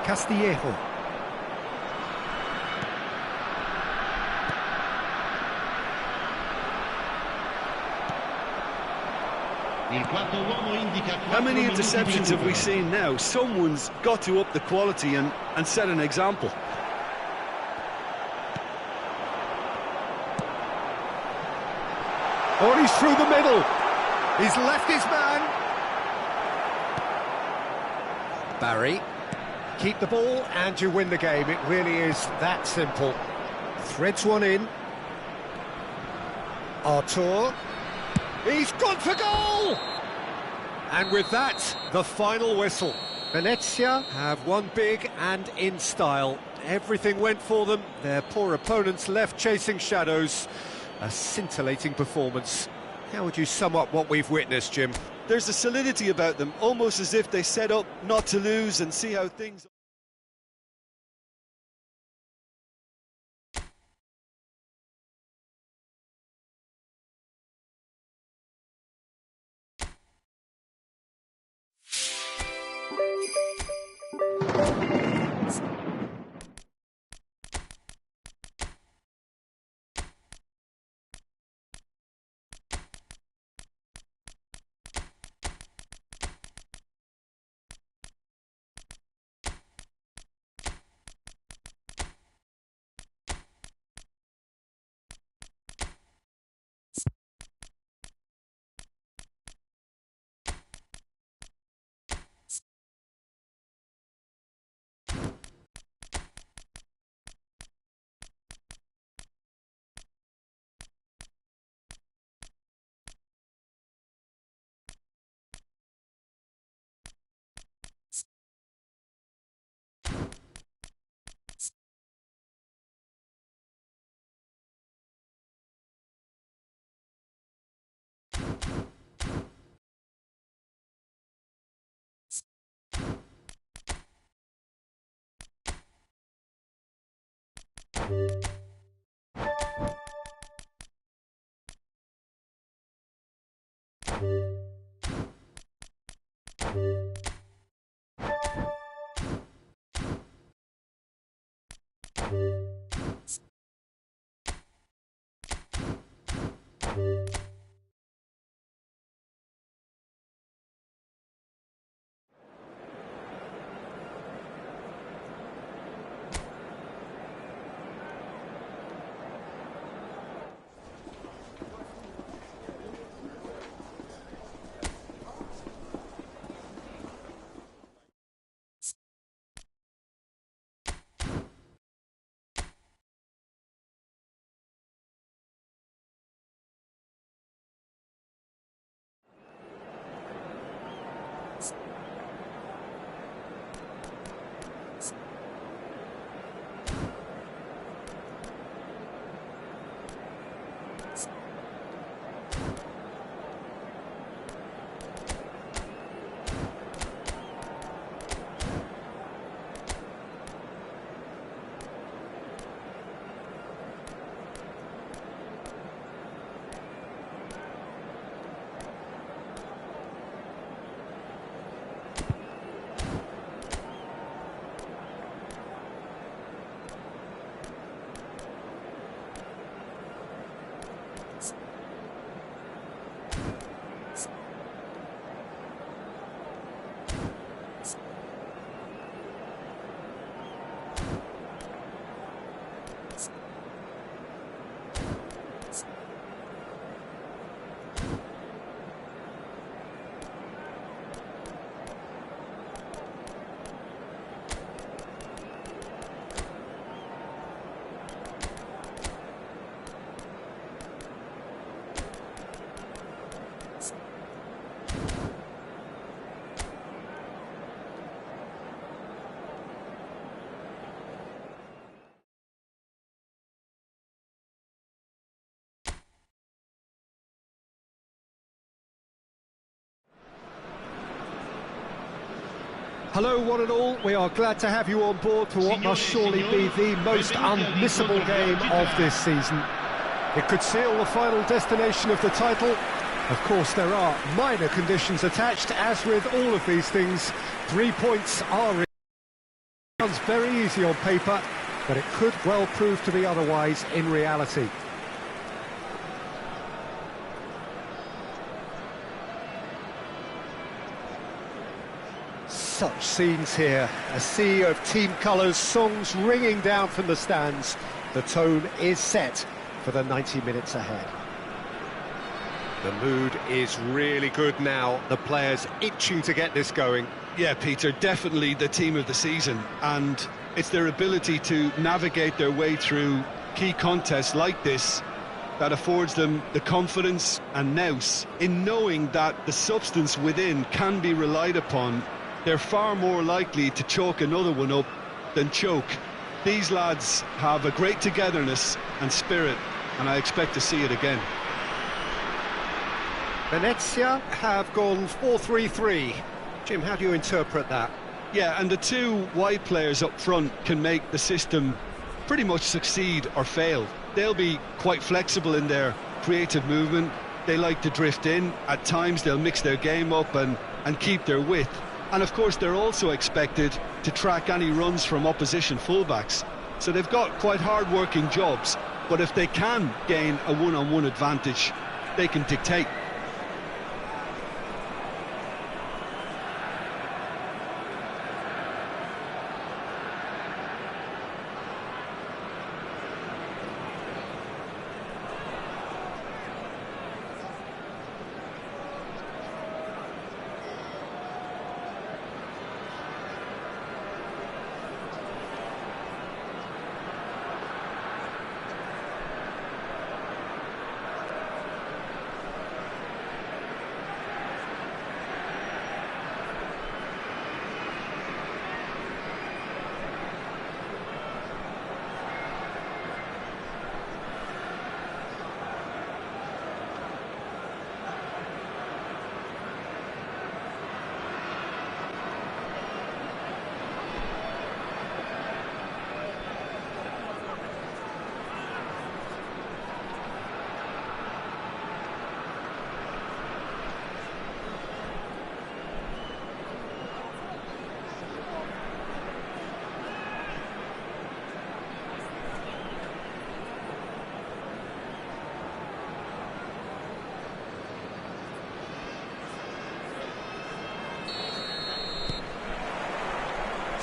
Castillejo. How many interceptions have we seen now? Someone's got to up the quality and set an example. Oh, he's through the middle. He's left his man. Barry. Keep the ball and you win the game. It really is that simple. Threads one in. Artur. He's gone for goal! And with that, the final whistle. Venezia have won big and in style. Everything went for them. Their poor opponents left chasing shadows. A scintillating performance. How would you sum up what we've witnessed, Jim? There's a solidity about them, almost as if they set up not to lose and see how things... Hello, one and all. We are glad to have you on board for what must surely be the most unmissable game of this season. It could seal the final destination of the title. Of course, there are minor conditions attached, as with all of these things. 3 points are... Sounds very easy on paper, but it could well prove to be otherwise in reality. Such scenes here, a sea of team colours, songs ringing down from the stands. The tone is set for the 90 minutes ahead. The mood is really good now. The players itching to get this going. Yeah, Peter, definitely the team of the season, and it's their ability to navigate their way through key contests like this that affords them the confidence and nous in knowing that the substance within can be relied upon. They're far more likely to chalk another one up than choke. These lads have a great togetherness and spirit, and I expect to see it again. Venezia have gone 4-3-3. Jim, how do you interpret that? Yeah, and the two wide players up front can make the system pretty much succeed or fail. They'll be quite flexible in their creative movement. They like to drift in. At times they'll mix their game up and keep their width. And of course they're also expected to track any runs from opposition fullbacks. So they've got quite hard-working jobs, but if they can gain a one-on-one advantage, they can dictate.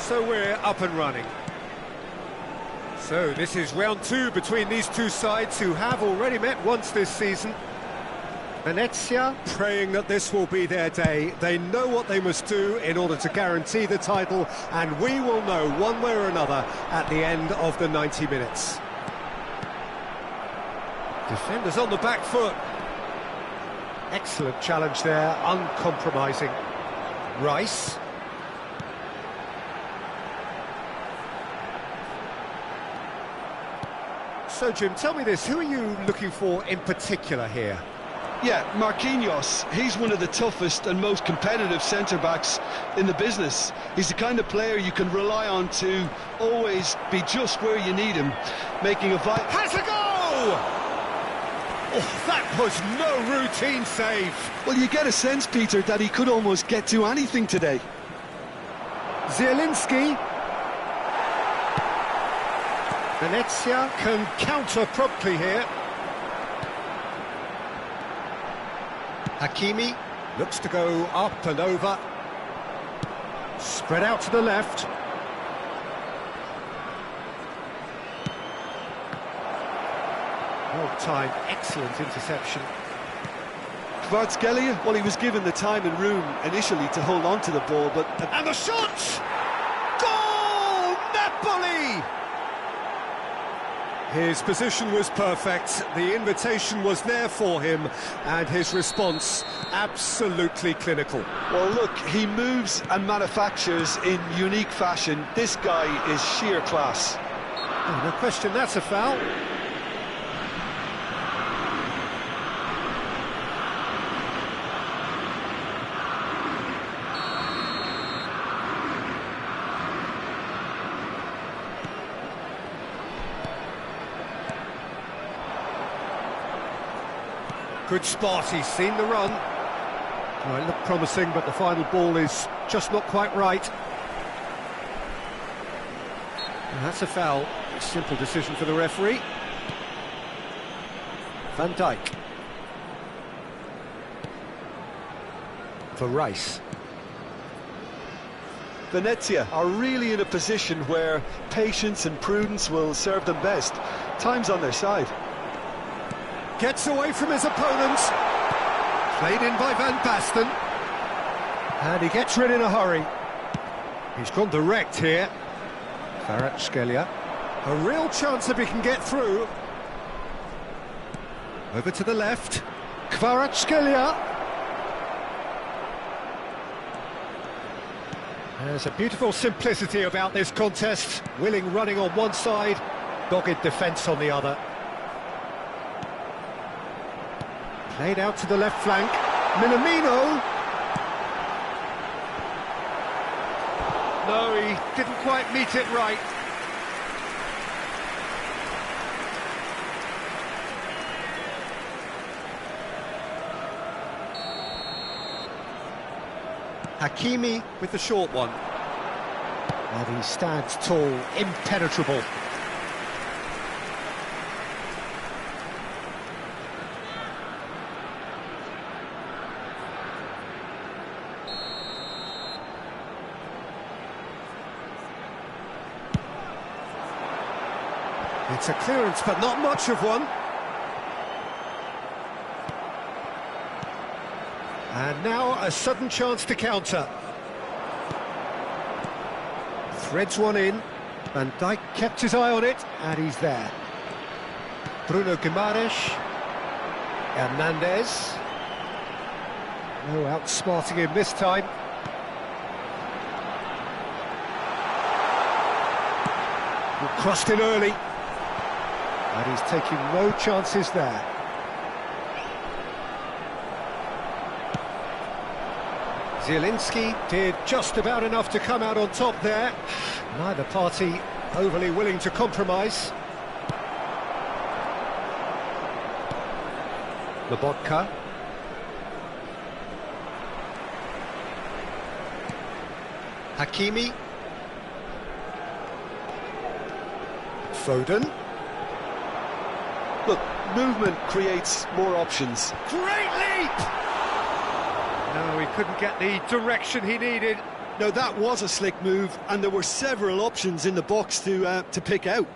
So we're up and running. So this is round two between these two sides who have already met once this season. Venezia praying that this will be their day. They know what they must do in order to guarantee the title, and we will know one way or another at the end of the 90 minutes. Defenders on the back foot. Excellent challenge there, uncompromising. Rice. So, Jim, tell me this, who are you looking for in particular here? Yeah, Marquinhos, he's one of the toughest and most competitive centre-backs in the business. He's the kind of player you can rely on to always be just where you need him, making a vital... Has a goal! Oh, that was no routine save. Well, you get a sense, Peter, that he could almost get to anything today. Zielinski. Venezia can counter promptly here. Hakimi looks to go up and over. Spread out to the left. Well timed, excellent interception. Kvaratskhelia, well, he was given the time and room initially to hold on to the ball, but... And the shot! Goal! Napoli! His position was perfect, the invitation was there for him, and his response absolutely clinical. Well, look, he moves and manufactures in unique fashion. This guy is sheer class. Oh, no question, that's a foul. Good spot, he's seen the run. Well, it looked promising, but the final ball is just not quite right. And that's a foul. A simple decision for the referee. Van Dijk. For Rice. Venezia are really in a position where patience and prudence will serve them best. Time's on their side. Gets away from his opponents. Played in by Van Basten. And he gets rid in a hurry. He's gone direct here. Kvaratskhelia. A real chance if he can get through. Over to the left. Kvaratskhelia. There's a beautiful simplicity about this contest. Willing running on one side, dogged defence on the other. Played out to the left flank. Minamino. No, he didn't quite meet it right. Hakimi with the short one. And he stands tall, impenetrable. It's a clearance, but not much of one. And now a sudden chance to counter. Threads one in. Van Dijk kept his eye on it, and he's there. Bruno Guimaraes. Hernandez. No outsmarting him this time. Crossed in early. And he's taking no chances there. Zielinski did just about enough to come out on top there. Neither party overly willing to compromise. Lobotka. Hakimi. Foden. Look, movement creates more options. Great leap! No, he couldn't get the direction he needed. No, that was a slick move, and there were several options in the box to pick out.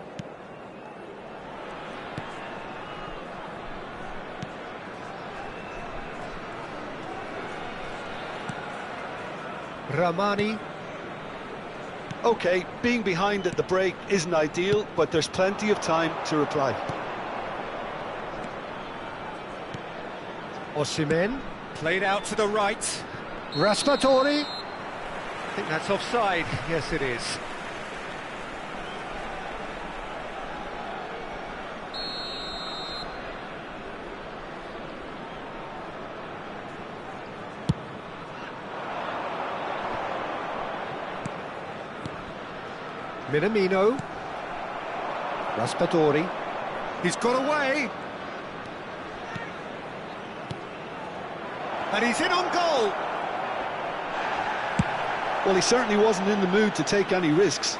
Ramani. OK, being behind at the break isn't ideal, but there's plenty of time to reply. Osimhen, played out to the right. Raspadori. I think that's offside. Yes, it is. Minamino. Raspadori. He's got away. And he's in on goal. Well, he certainly wasn't in the mood to take any risks.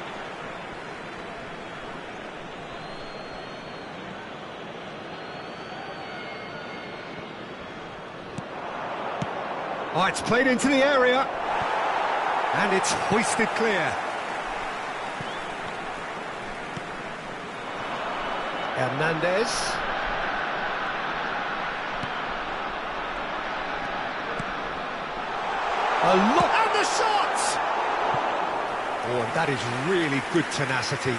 Oh, it's played into the area. And it's hoisted clear. Hernandez. A look at the shot! Oh, and that is really good tenacity.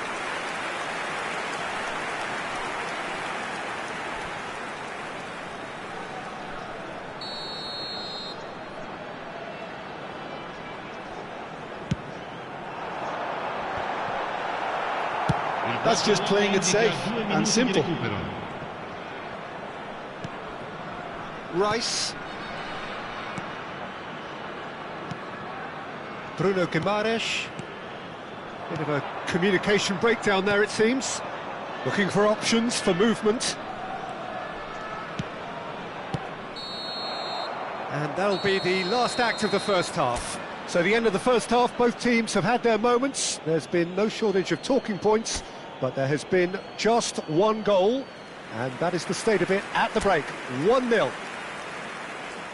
That's just playing it safe and simple. Rice. Bruno Guimaraes. Bit of a communication breakdown there, it seems. Looking for options for movement. And that'll be the last act of the first half. So the end of the first half, both teams have had their moments. There's been no shortage of talking points, but there has been just one goal, and that is the state of it at the break. 1-0.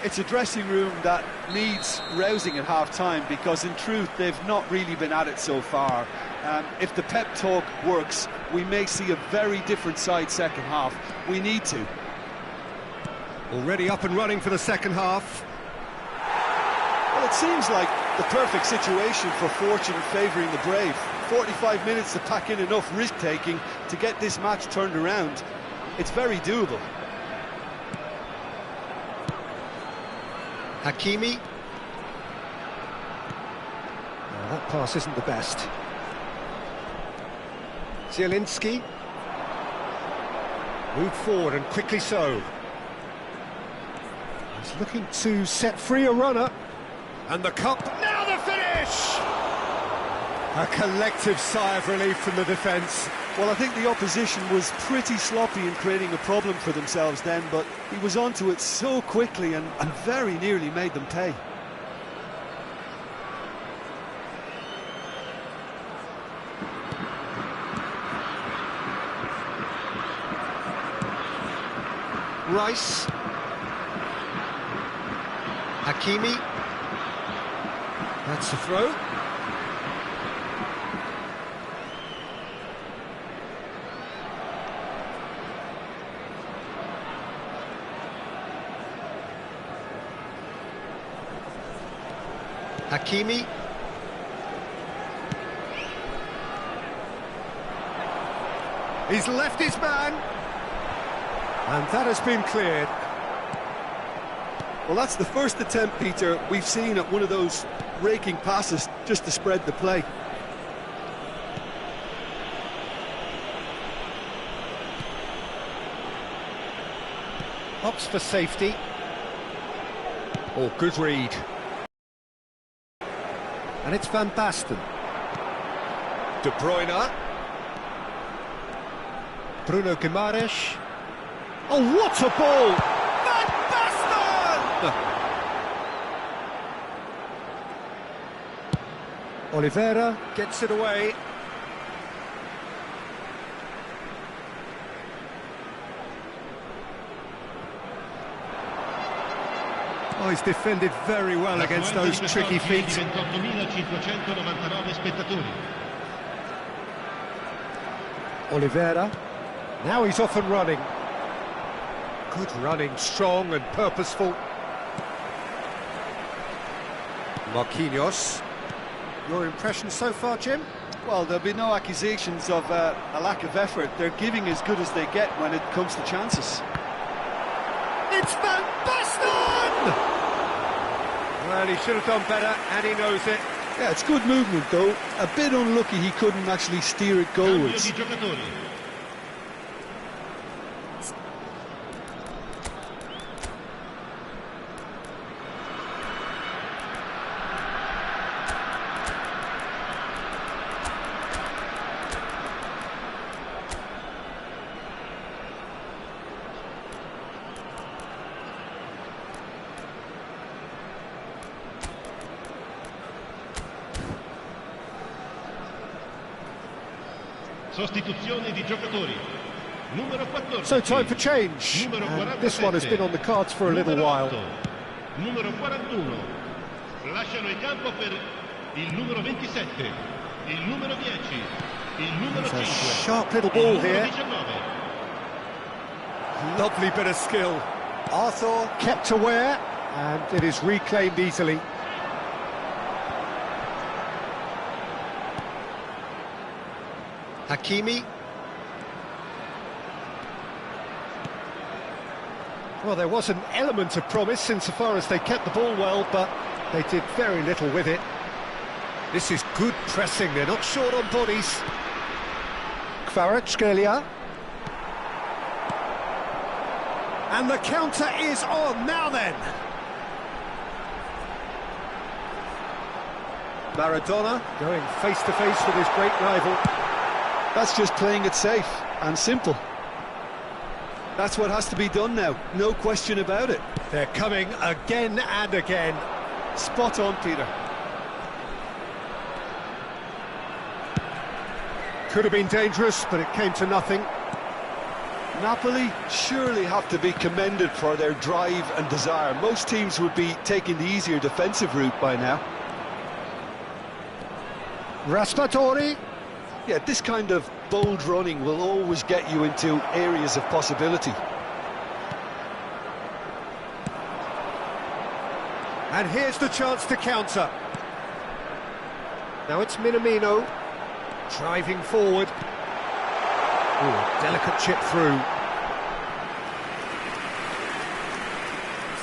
It's a dressing room that needs rousing at half-time, because in truth they've not really been at it so far. If the pep talk works, we may see a very different side second half. We need to. Already up and running for the second half. Well, it seems like the perfect situation for fortune favouring the brave. 45 minutes to pack in enough risk-taking to get this match turned around. It's very doable. Hakimi. Oh, that pass isn't the best. Zielinski. Moved forward, and quickly so. He's looking to set free a runner. And the cup, now the finish! A collective sigh of relief from the defence. Well, I think the opposition was pretty sloppy in creating a problem for themselves then, but he was onto it so quickly and very nearly made them pay. Rice. Hakimi. That's the throw. Hakimi. He's left his man. And that has been cleared. Well, that's the first attempt, Peter, we've seen at one of those raking passes just to spread the play. Opts for safety. Oh, good read. And it's Van Basten. De Bruyne. Bruno Guimaraes. Oh, what a ball! Van Basten! Oliveira gets it away. Oh, he's defended very well against those tricky feet. 28.599 spettatori. Oliveira. Now he's off and running. Good running, strong and purposeful. Marquinhos. Your impression so far, Jim? Well, there'll be no accusations of a lack of effort. They're giving as good as they get when it comes to chances. It's Van Basten! Well, he should have done better, and he knows it. Yeah, it's good movement, though. A bit unlucky he couldn't actually steer it goalwards. Cambio di giocatori. Sostituzioni di giocatori. Numero 14. So time for change. And this one has been on the cards for a little while. Numero 41. Lasciano il campo per il numero 27, il numero 10, il numero 5. Sharp little ball here. 19. Lovely bit of skill. Arthur kept aware, and it is reclaimed easily. Hakimi. Well, there was an element of promise insofar as they kept the ball well, but they did very little with it. This is good pressing, they're not short on bodies. Kvaratskhelia. And the counter is on, now then. Maradona going face-to-face with his great rival. That's just playing it safe and simple. That's what has to be done now, no question about it. They're coming again and again. Spot on, Peter. Could have been dangerous, but it came to nothing. Napoli surely have to be commended for their drive and desire. Most teams would be taking the easier defensive route by now. Raspadori. Yeah, this kind of bold running will always get you into areas of possibility. And here's the chance to counter. Now it's Minamino driving forward. Ooh, delicate chip through.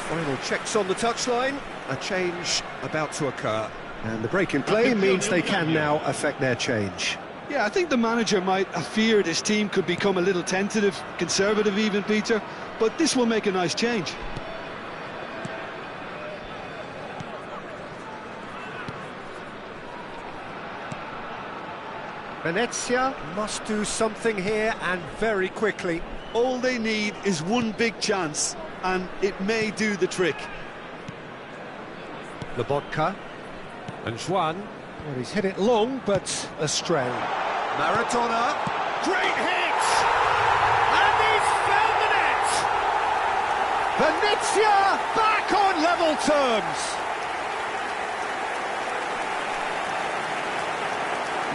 Final checks on the touchline. A change about to occur. And the break in play means they can now affect their change. Yeah, I think the manager might have feared his team could become a little tentative, conservative even, Peter, but this will make a nice change. Venezia must do something here, and very quickly. All they need is one big chance, and it may do the trick. Lobotka and Juan. Well, he's hit it long, but astray. Maradona, great hit! And he's found the net! Venezia back on level terms!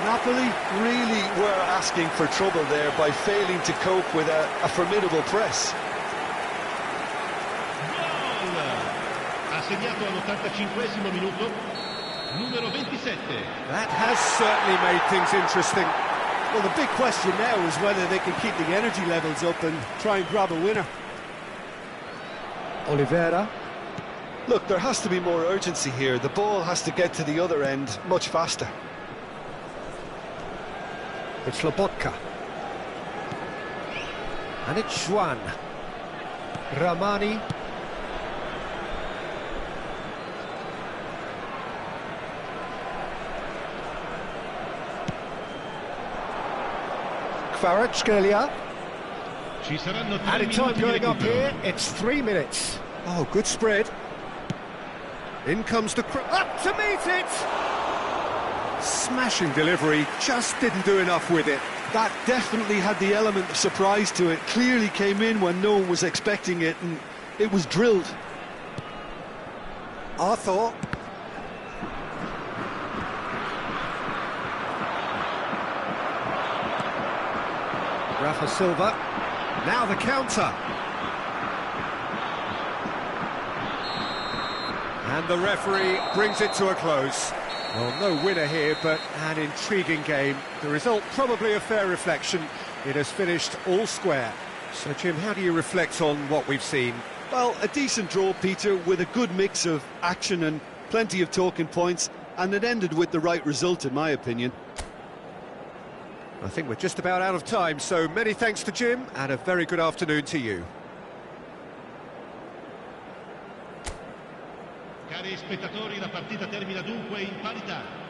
Napoli really were asking for trouble there by failing to cope with a formidable press. Gol! Ha segnato all'85esimo minuto. Numero 27. That has certainly made things interesting. Well, the big question now is whether they can keep the energy levels up and try and grab a winner. Oliveira. Look, there has to be more urgency here. The ball has to get to the other end much faster. It's Lobotka. And it's Juan. Ramani. Kvaratskhelia. Ci saranno 3 Added time minuti di going up recupero. here, it's 3 minutes. Oh, good spread. In comes the up to meet it! Smashing delivery, just didn't do enough with it. That definitely had the element of surprise to it. Clearly came in when no one was expecting it, and it was drilled. Arthur. Rafa Silva. Now the counter. And the referee brings it to a close. Well, no winner here, but an intriguing game. The result probably a fair reflection. It has finished all square. So, Jim, how do you reflect on what we've seen? Well, a decent draw, Peter, with a good mix of action and plenty of talking points, and it ended with the right result, in my opinion. I think we're just about out of time, so many thanks to Jim, and a very good afternoon to you. Cari spettatori, la partita termina dunque in parità.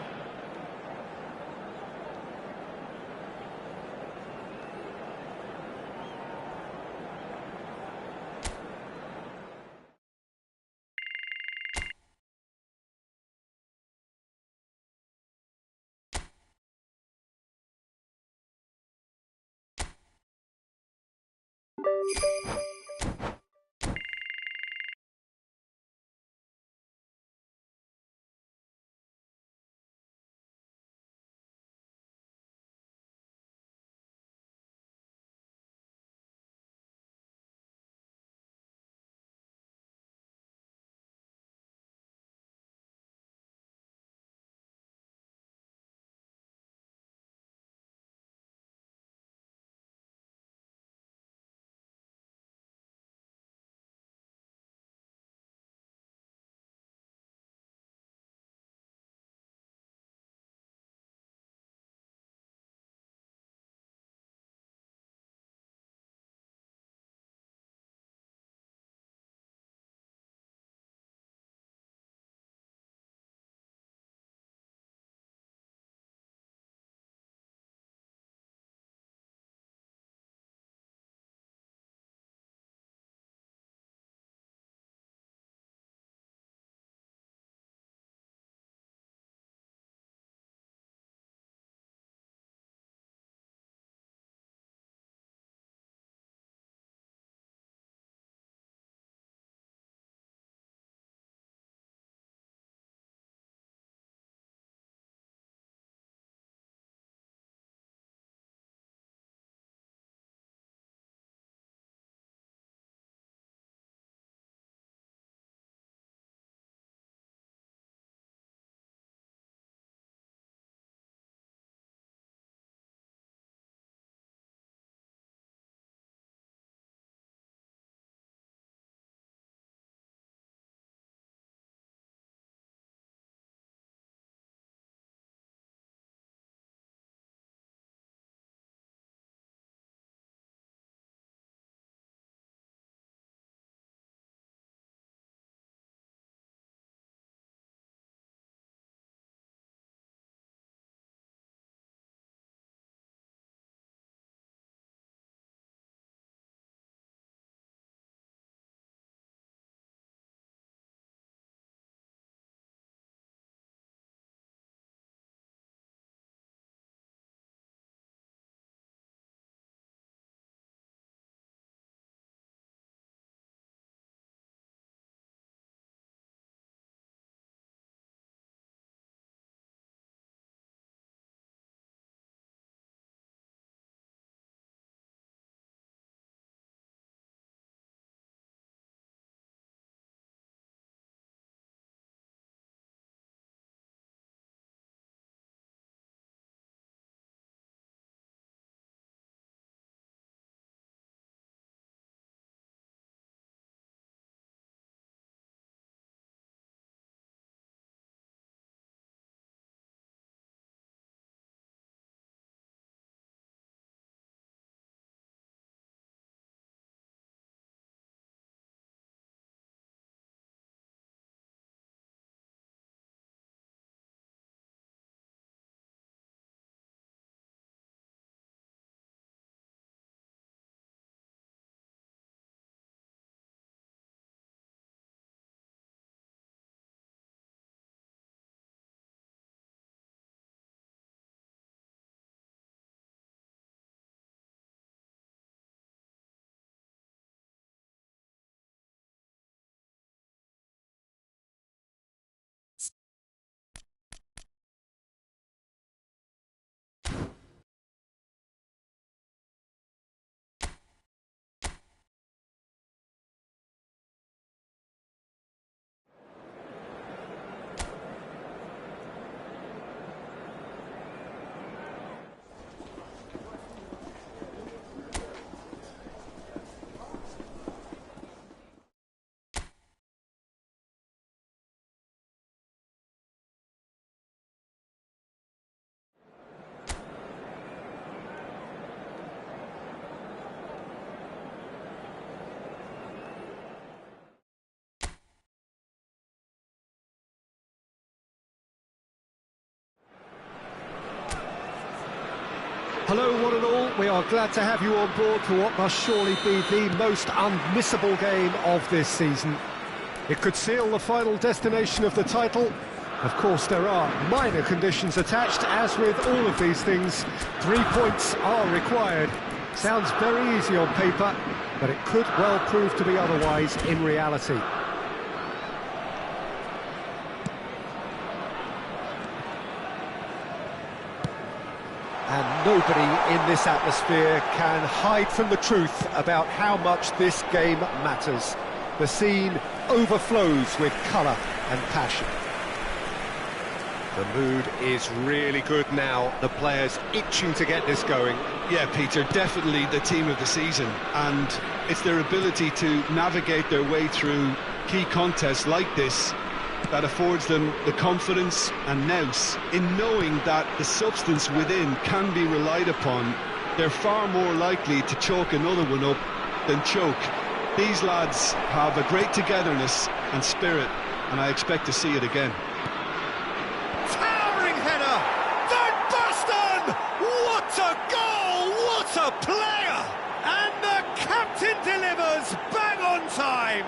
Hello, one and all. We are glad to have you on board for what must surely be the most unmissable game of this season. It could seal the final destination of the title. Of course, there are minor conditions attached. As with all of these things, 3 points are required. Sounds very easy on paper, but it could well prove to be otherwise in reality. And nobody in this atmosphere can hide from the truth about how much this game matters. The scene overflows with colour and passion. The mood is really good now. The players itching to get this going. Yeah, Peter, definitely the team of the season. And it's their ability to navigate their way through key contests like this that affords them the confidence and nous in knowing that the substance within can be relied upon. They're far more likely to chalk another one up than choke. These lads have a great togetherness and spirit, and I expect to see it again. Towering header! Van Basten! What a goal! What a player! And the captain delivers bang on time!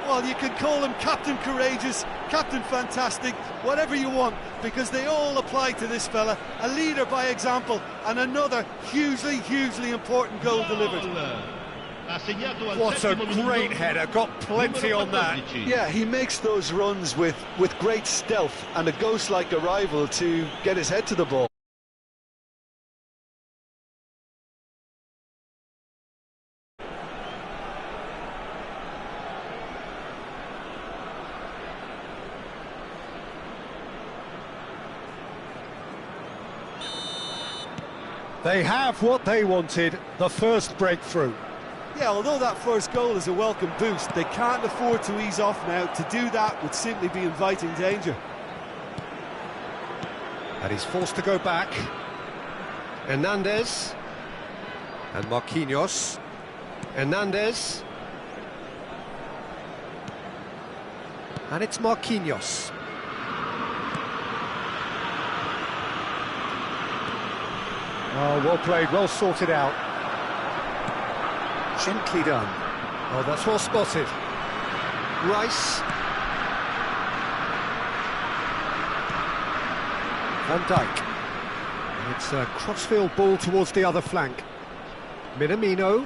Well, you could call him Captain Courageous, Captain Fantastic, whatever you want, because they all apply to this fella. A leader by example, and another hugely, hugely important goal delivered. What a great header, got plenty on that. Yeah, he makes those runs with great stealth and a ghost-like arrival to get his head to the ball. They have what they wanted, the first breakthrough. Yeah, although that first goal is a welcome boost, they can't afford to ease off now. To do that would simply be inviting danger. And he's forced to go back. Hernandez. And Marquinhos. Hernandez. And it's Marquinhos. Oh, well played, well sorted out. Gently done. Oh, that's well spotted. Rice. Van Dijk. And it's a crossfield ball towards the other flank. Minamino.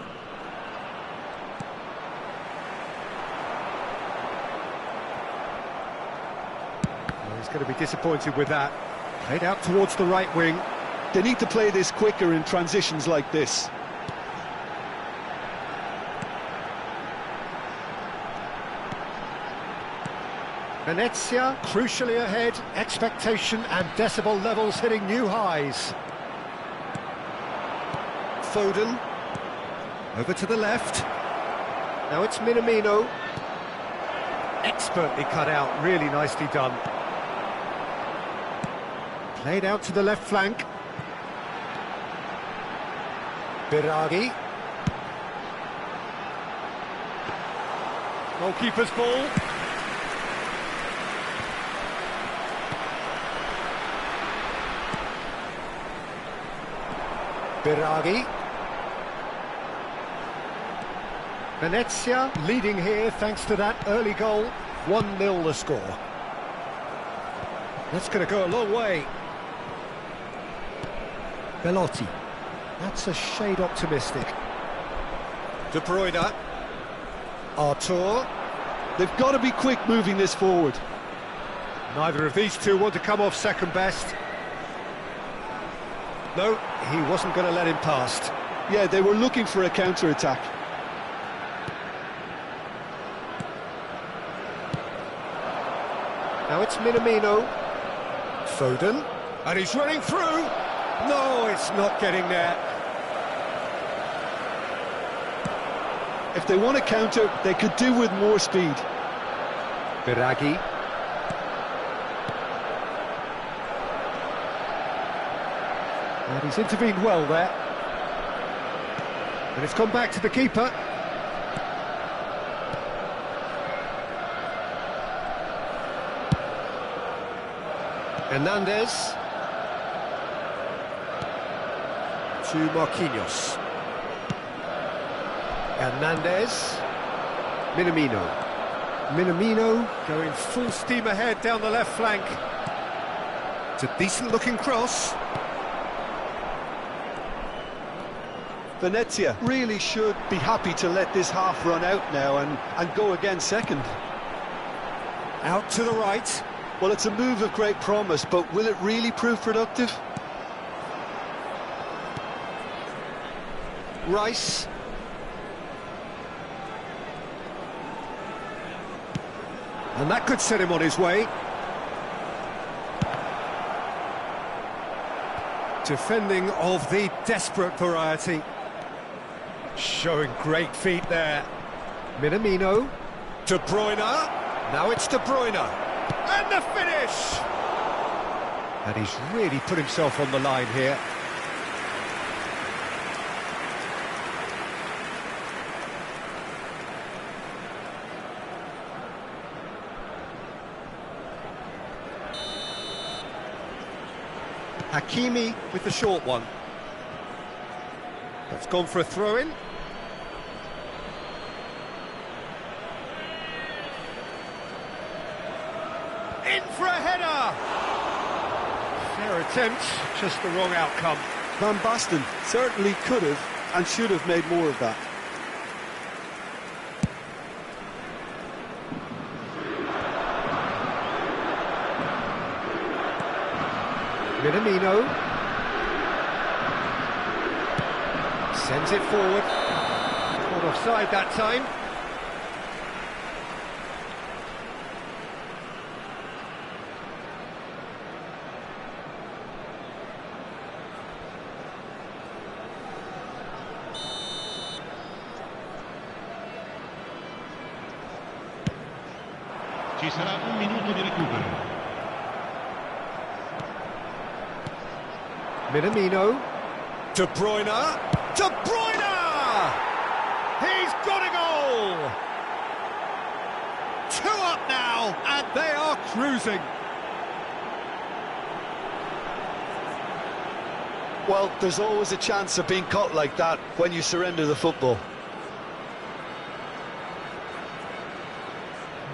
Oh, he's going to be disappointed with that. Played out towards the right wing. They need to play this quicker in transitions like this. Venezia crucially ahead, expectation and decibel levels hitting new highs. Foden, over to the left. Now it's Minamino. Expertly cut out, really nicely done. Played out to the left flank. Biragi. Goalkeeper's ball. Biragi. Venezia leading here thanks to that early goal. 1-0 the score. That's going to go a long way. Belotti. That's a shade optimistic. De Bruyne. Artur. They've got to be quick moving this forward. Neither of these two want to come off second best. No, he wasn't going to let him past. Yeah, they were looking for a counter-attack. Now it's Minamino. Foden. And he's running through. No, it's not getting there. If they want to counter, they could do with more speed. Biragi. And he's intervened well there. And it's gone back to the keeper. Hernandez. to Marquinhos. Hernandez. Minamino going full steam ahead down the left flank. It's a decent-looking cross. Venezia really should be happy to let this half run out now and go again second. Out to the right. Well, it's a move of great promise, but will it really prove productive? Rice. And that could set him on his way. Defending of the desperate variety. Showing great feet there. Minamino. De Bruyne. Now it's De Bruyne. And the finish! And he's really put himself on the line here. Hakimi with the short one. That's gone for a throw-in. In for a header! Fair attempt, just the wrong outcome. Van Basten certainly could have and should have made more of that. Minamino sends it forward. Not offside that time. Ci sarà un minuto di recupero. Minamino. De Bruyne. De Bruyne! He's got a goal! 2 up now, and they are cruising. Well, there's always a chance of being caught like that when you surrender the football.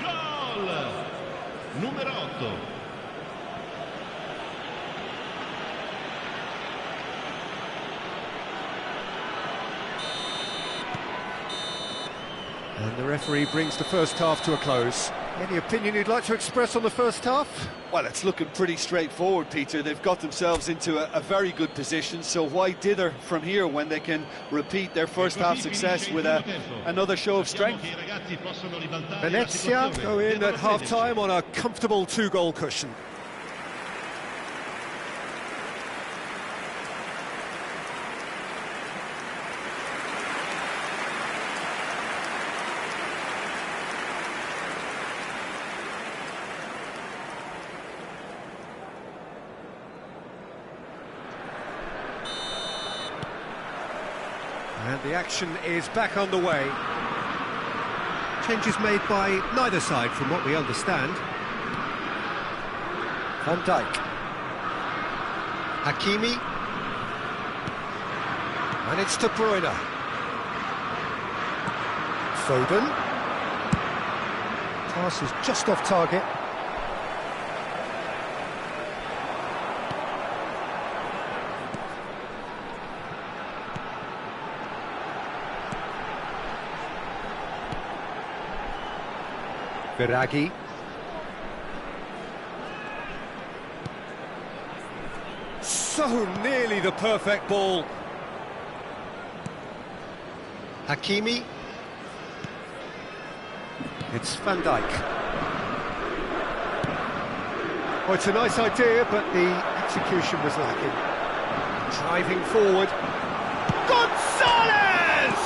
Gol! Numero 8. And the referee brings the first half to a close. Any opinion you'd like to express on the first half? Well, it's looking pretty straightforward, Peter. They've got themselves into a very good position, so why dither from here when they can repeat their first half success with another show of strength? Venezia go in at half-time on a comfortable 2-goal cushion. And the action is back underway. Changes made by neither side from what we understand. Van Dijk. Hakimi. And it's De Bruyne. Foden. Pass is just off target. Biraghi. So nearly the perfect ball. Hakimi. It's Van Dijk. Oh, it's a nice idea, but the execution was lacking. Driving forward. Gonzalez!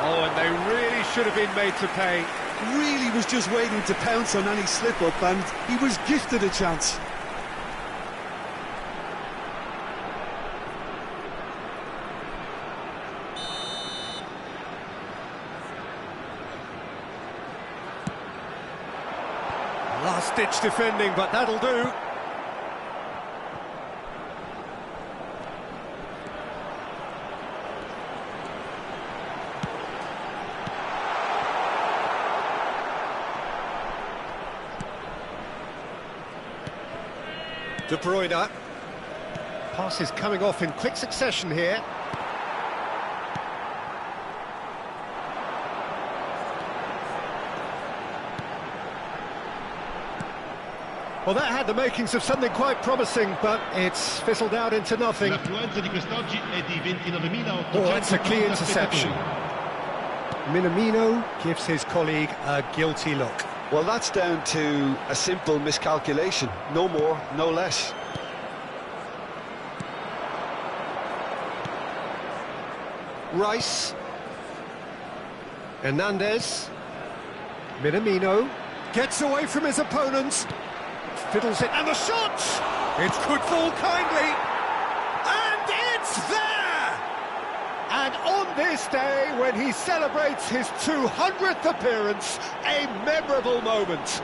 Oh, and they really should have been made to pay. Really was just waiting to pounce on any slip-up, and he was gifted a chance. Last-ditch defending, but that'll do. De Bruyne. Passes coming off in quick succession here. Well, that had the makings of something quite promising, but it's fizzled out into nothing. L'affluenza di quest'oggi è di 29.800. Oh, that's a key interception. Minamino gives his colleague a guilty look. Well, that's down to a simple miscalculation. No more, no less. Rice. Hernandez. Minamino gets away from his opponents. Fiddles it, and the shot! It could fall kindly, and it's there! And on this day, when he celebrates his 200th appearance, a memorable moment.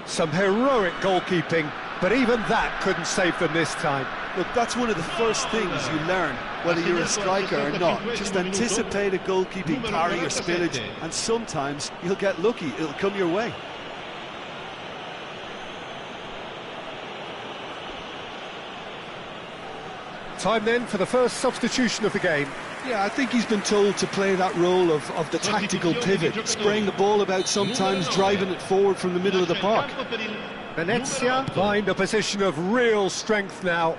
Some heroic goalkeeping, but even that couldn't save them this time. Look, that's one of the first things you learn, whether you're a striker or not. Just anticipate a goalkeeping parry or spillage, and sometimes you'll get lucky, it'll come your way. Time then for the first substitution of the game. Yeah, I think he's been told to play that role of the tactical pivot, spraying the ball about sometimes, driving it forward from the middle of the park. Venezia find a position of real strength now.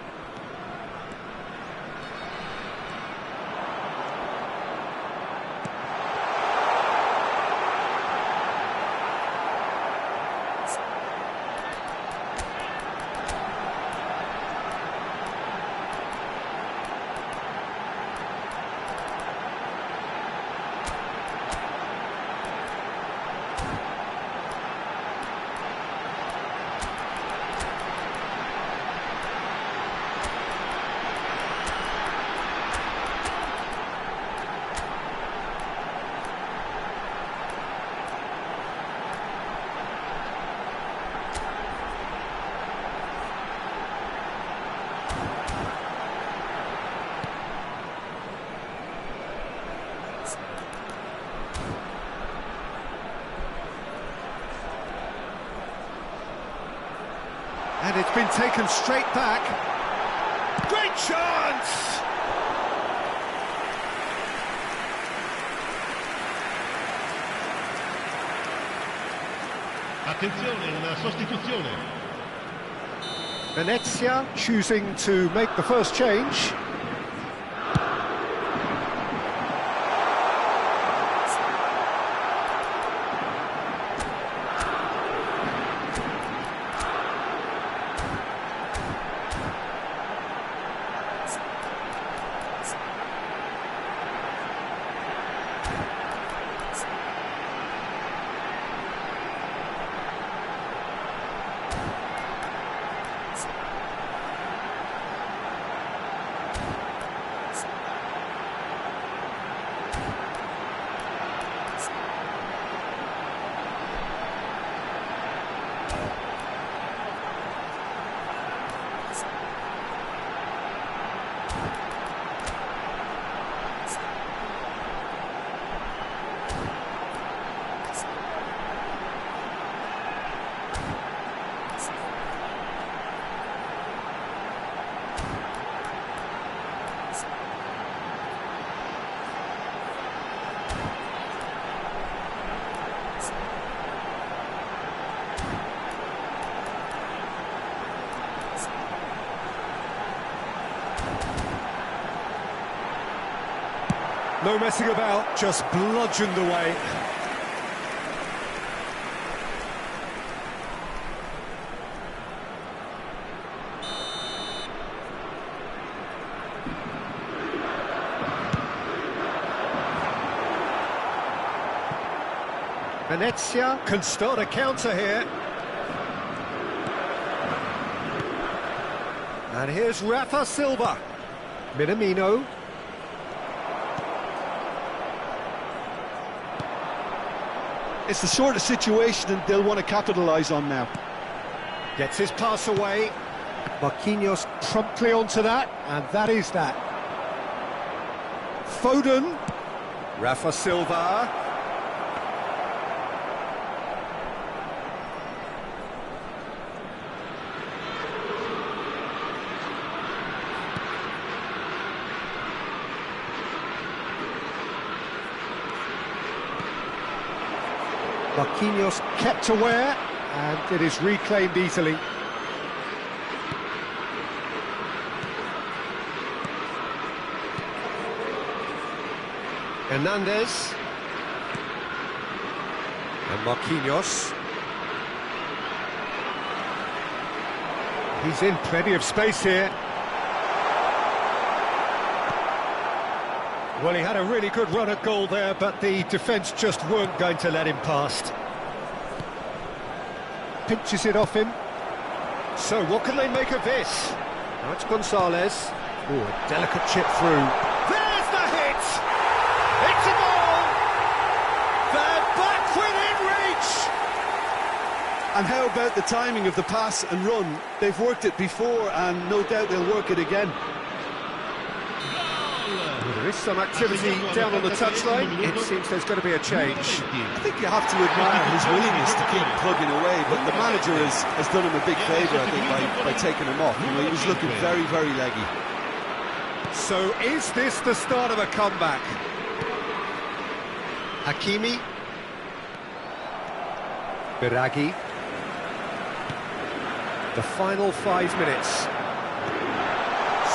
And it's been taken straight back. Great chance! Attenzione, una sostituzione. Venezia choosing to make the first change. No messing about, just bludgeoned away. Venezia can start a counter here. And here's Rafa Silva. Minamino. It's the sort of situation that they'll want to capitalise on now. Gets his pass away. Marquinhos promptly onto that, and that is that. Foden. Rafa Silva. Marquinhos kept aware, and it is reclaimed easily. Hernandez. And Marquinhos. He's in plenty of space here. Well, he had a really good run at goal there, but the defence just weren't going to let him past. Pinches it off him. So what can they make of this? Now it's Gonzalez. Oh, a delicate chip through. There's the hit! It's a goal! They're back within reach! And how about the timing of the pass and run? They've worked it before, and no doubt they'll work it again. Well, there is some activity down on the touchline. It seems there's going to be a change. I think you have to admire his willingness to keep plugging away, but the manager has done him a big favour, I think, by taking him off. You know, he was looking very, very leggy. So is this the start of a comeback? Hakimi. Biragi. The final 5 minutes.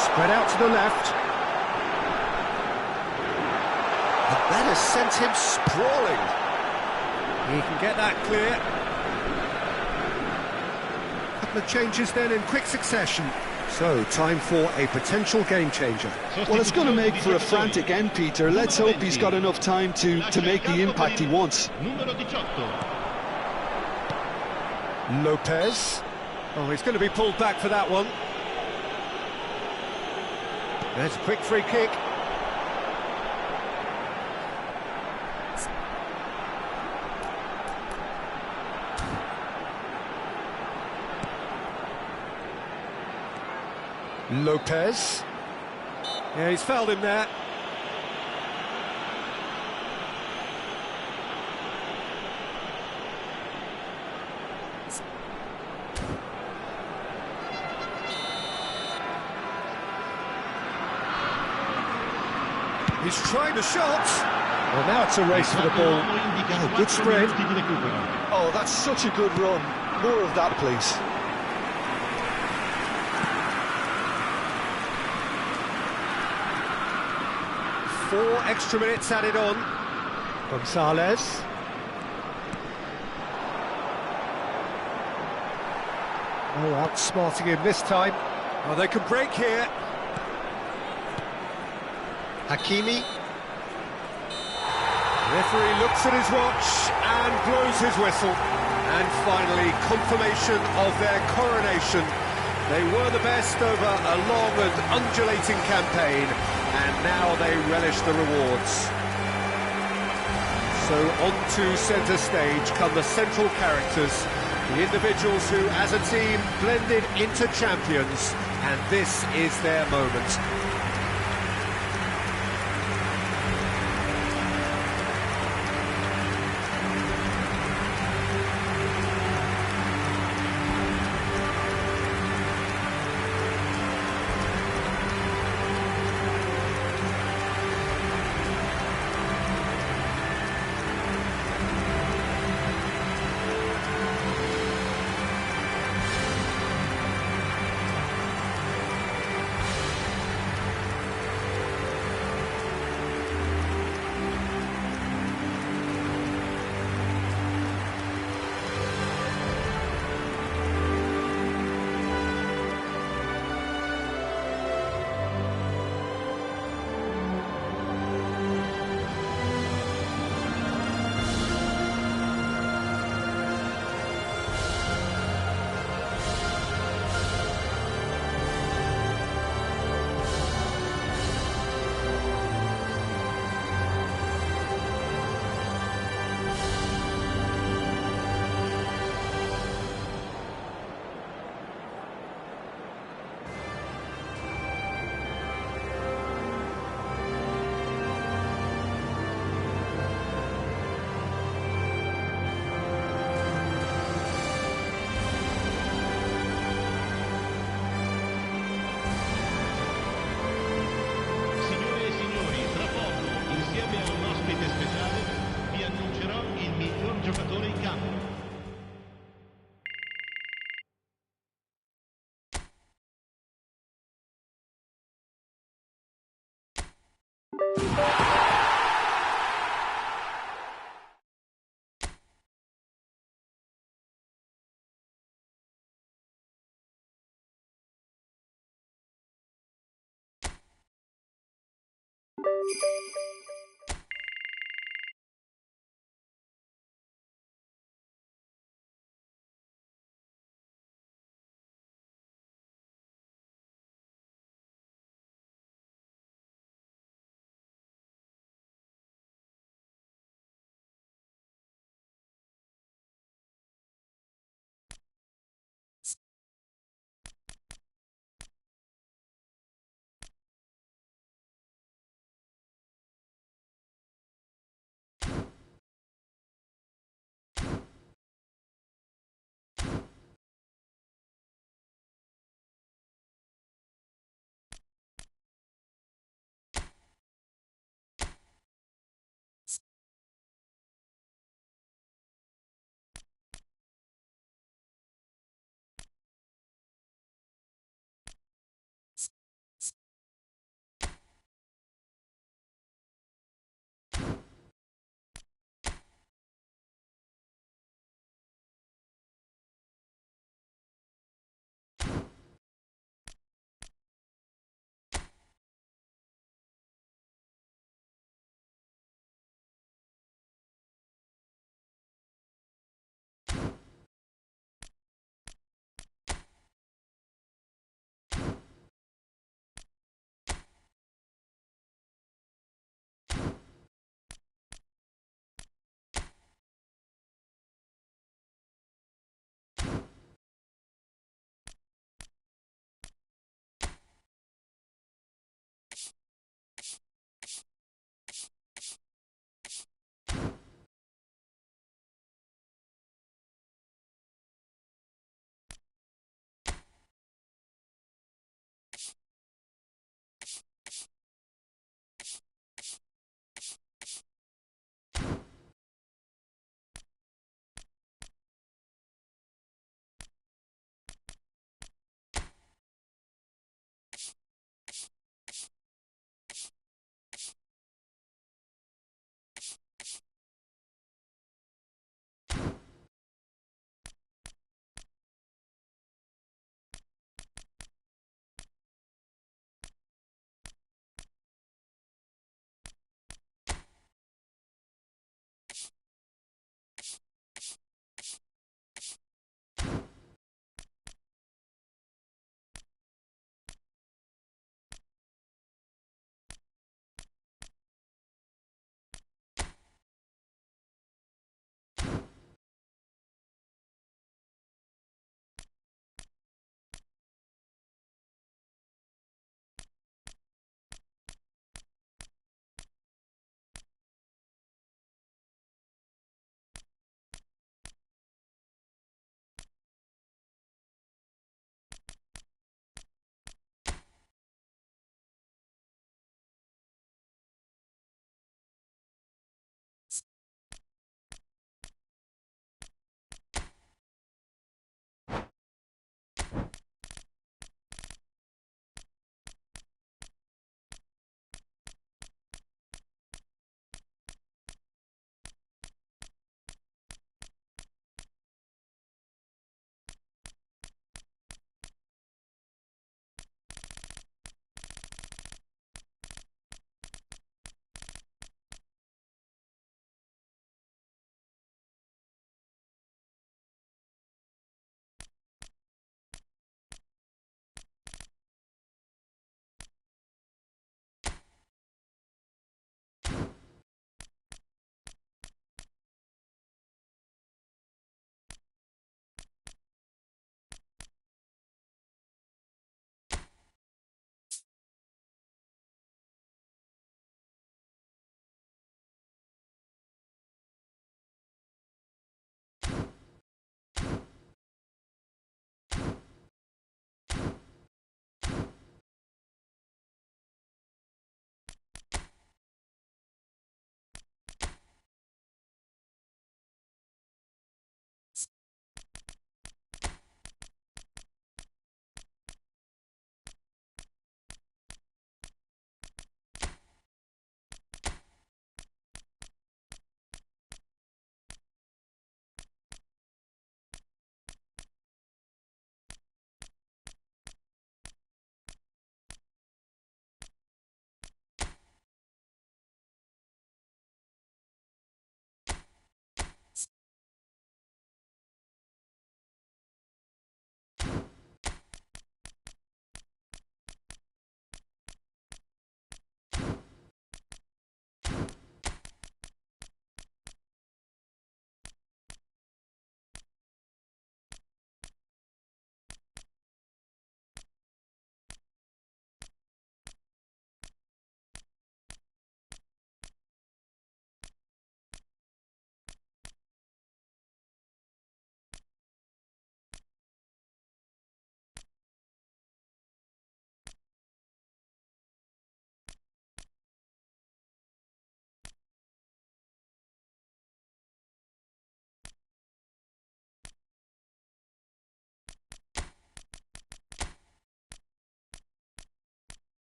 Spread out to the left. And that has sent him sprawling. He can get that clear. A couple of changes then in quick succession. So, time for a potential game changer. Well, it's going to make for a frantic end, Peter. Let's hope he's got enough time to make the impact he wants. Lopez. Oh, he's going to be pulled back for that one. There's a quick free kick. Lopez. Yeah, he's fouled him there. He's trying the shot. Well, now it's a race for the ball. Oh, good spread. Oh, that's such a good run. More of that, please. Four extra minutes added on. Gonzalez. Oh, outsmarting him this time. Oh, they can break here. Hakimi. Referee looks at his watch and blows his whistle. And finally, confirmation of their coronation. They were the best over a long and undulating campaign, and now they relish the rewards. So on to centre stage come the central characters, the individuals who, as a team, blended into champions, and this is their moment. campo.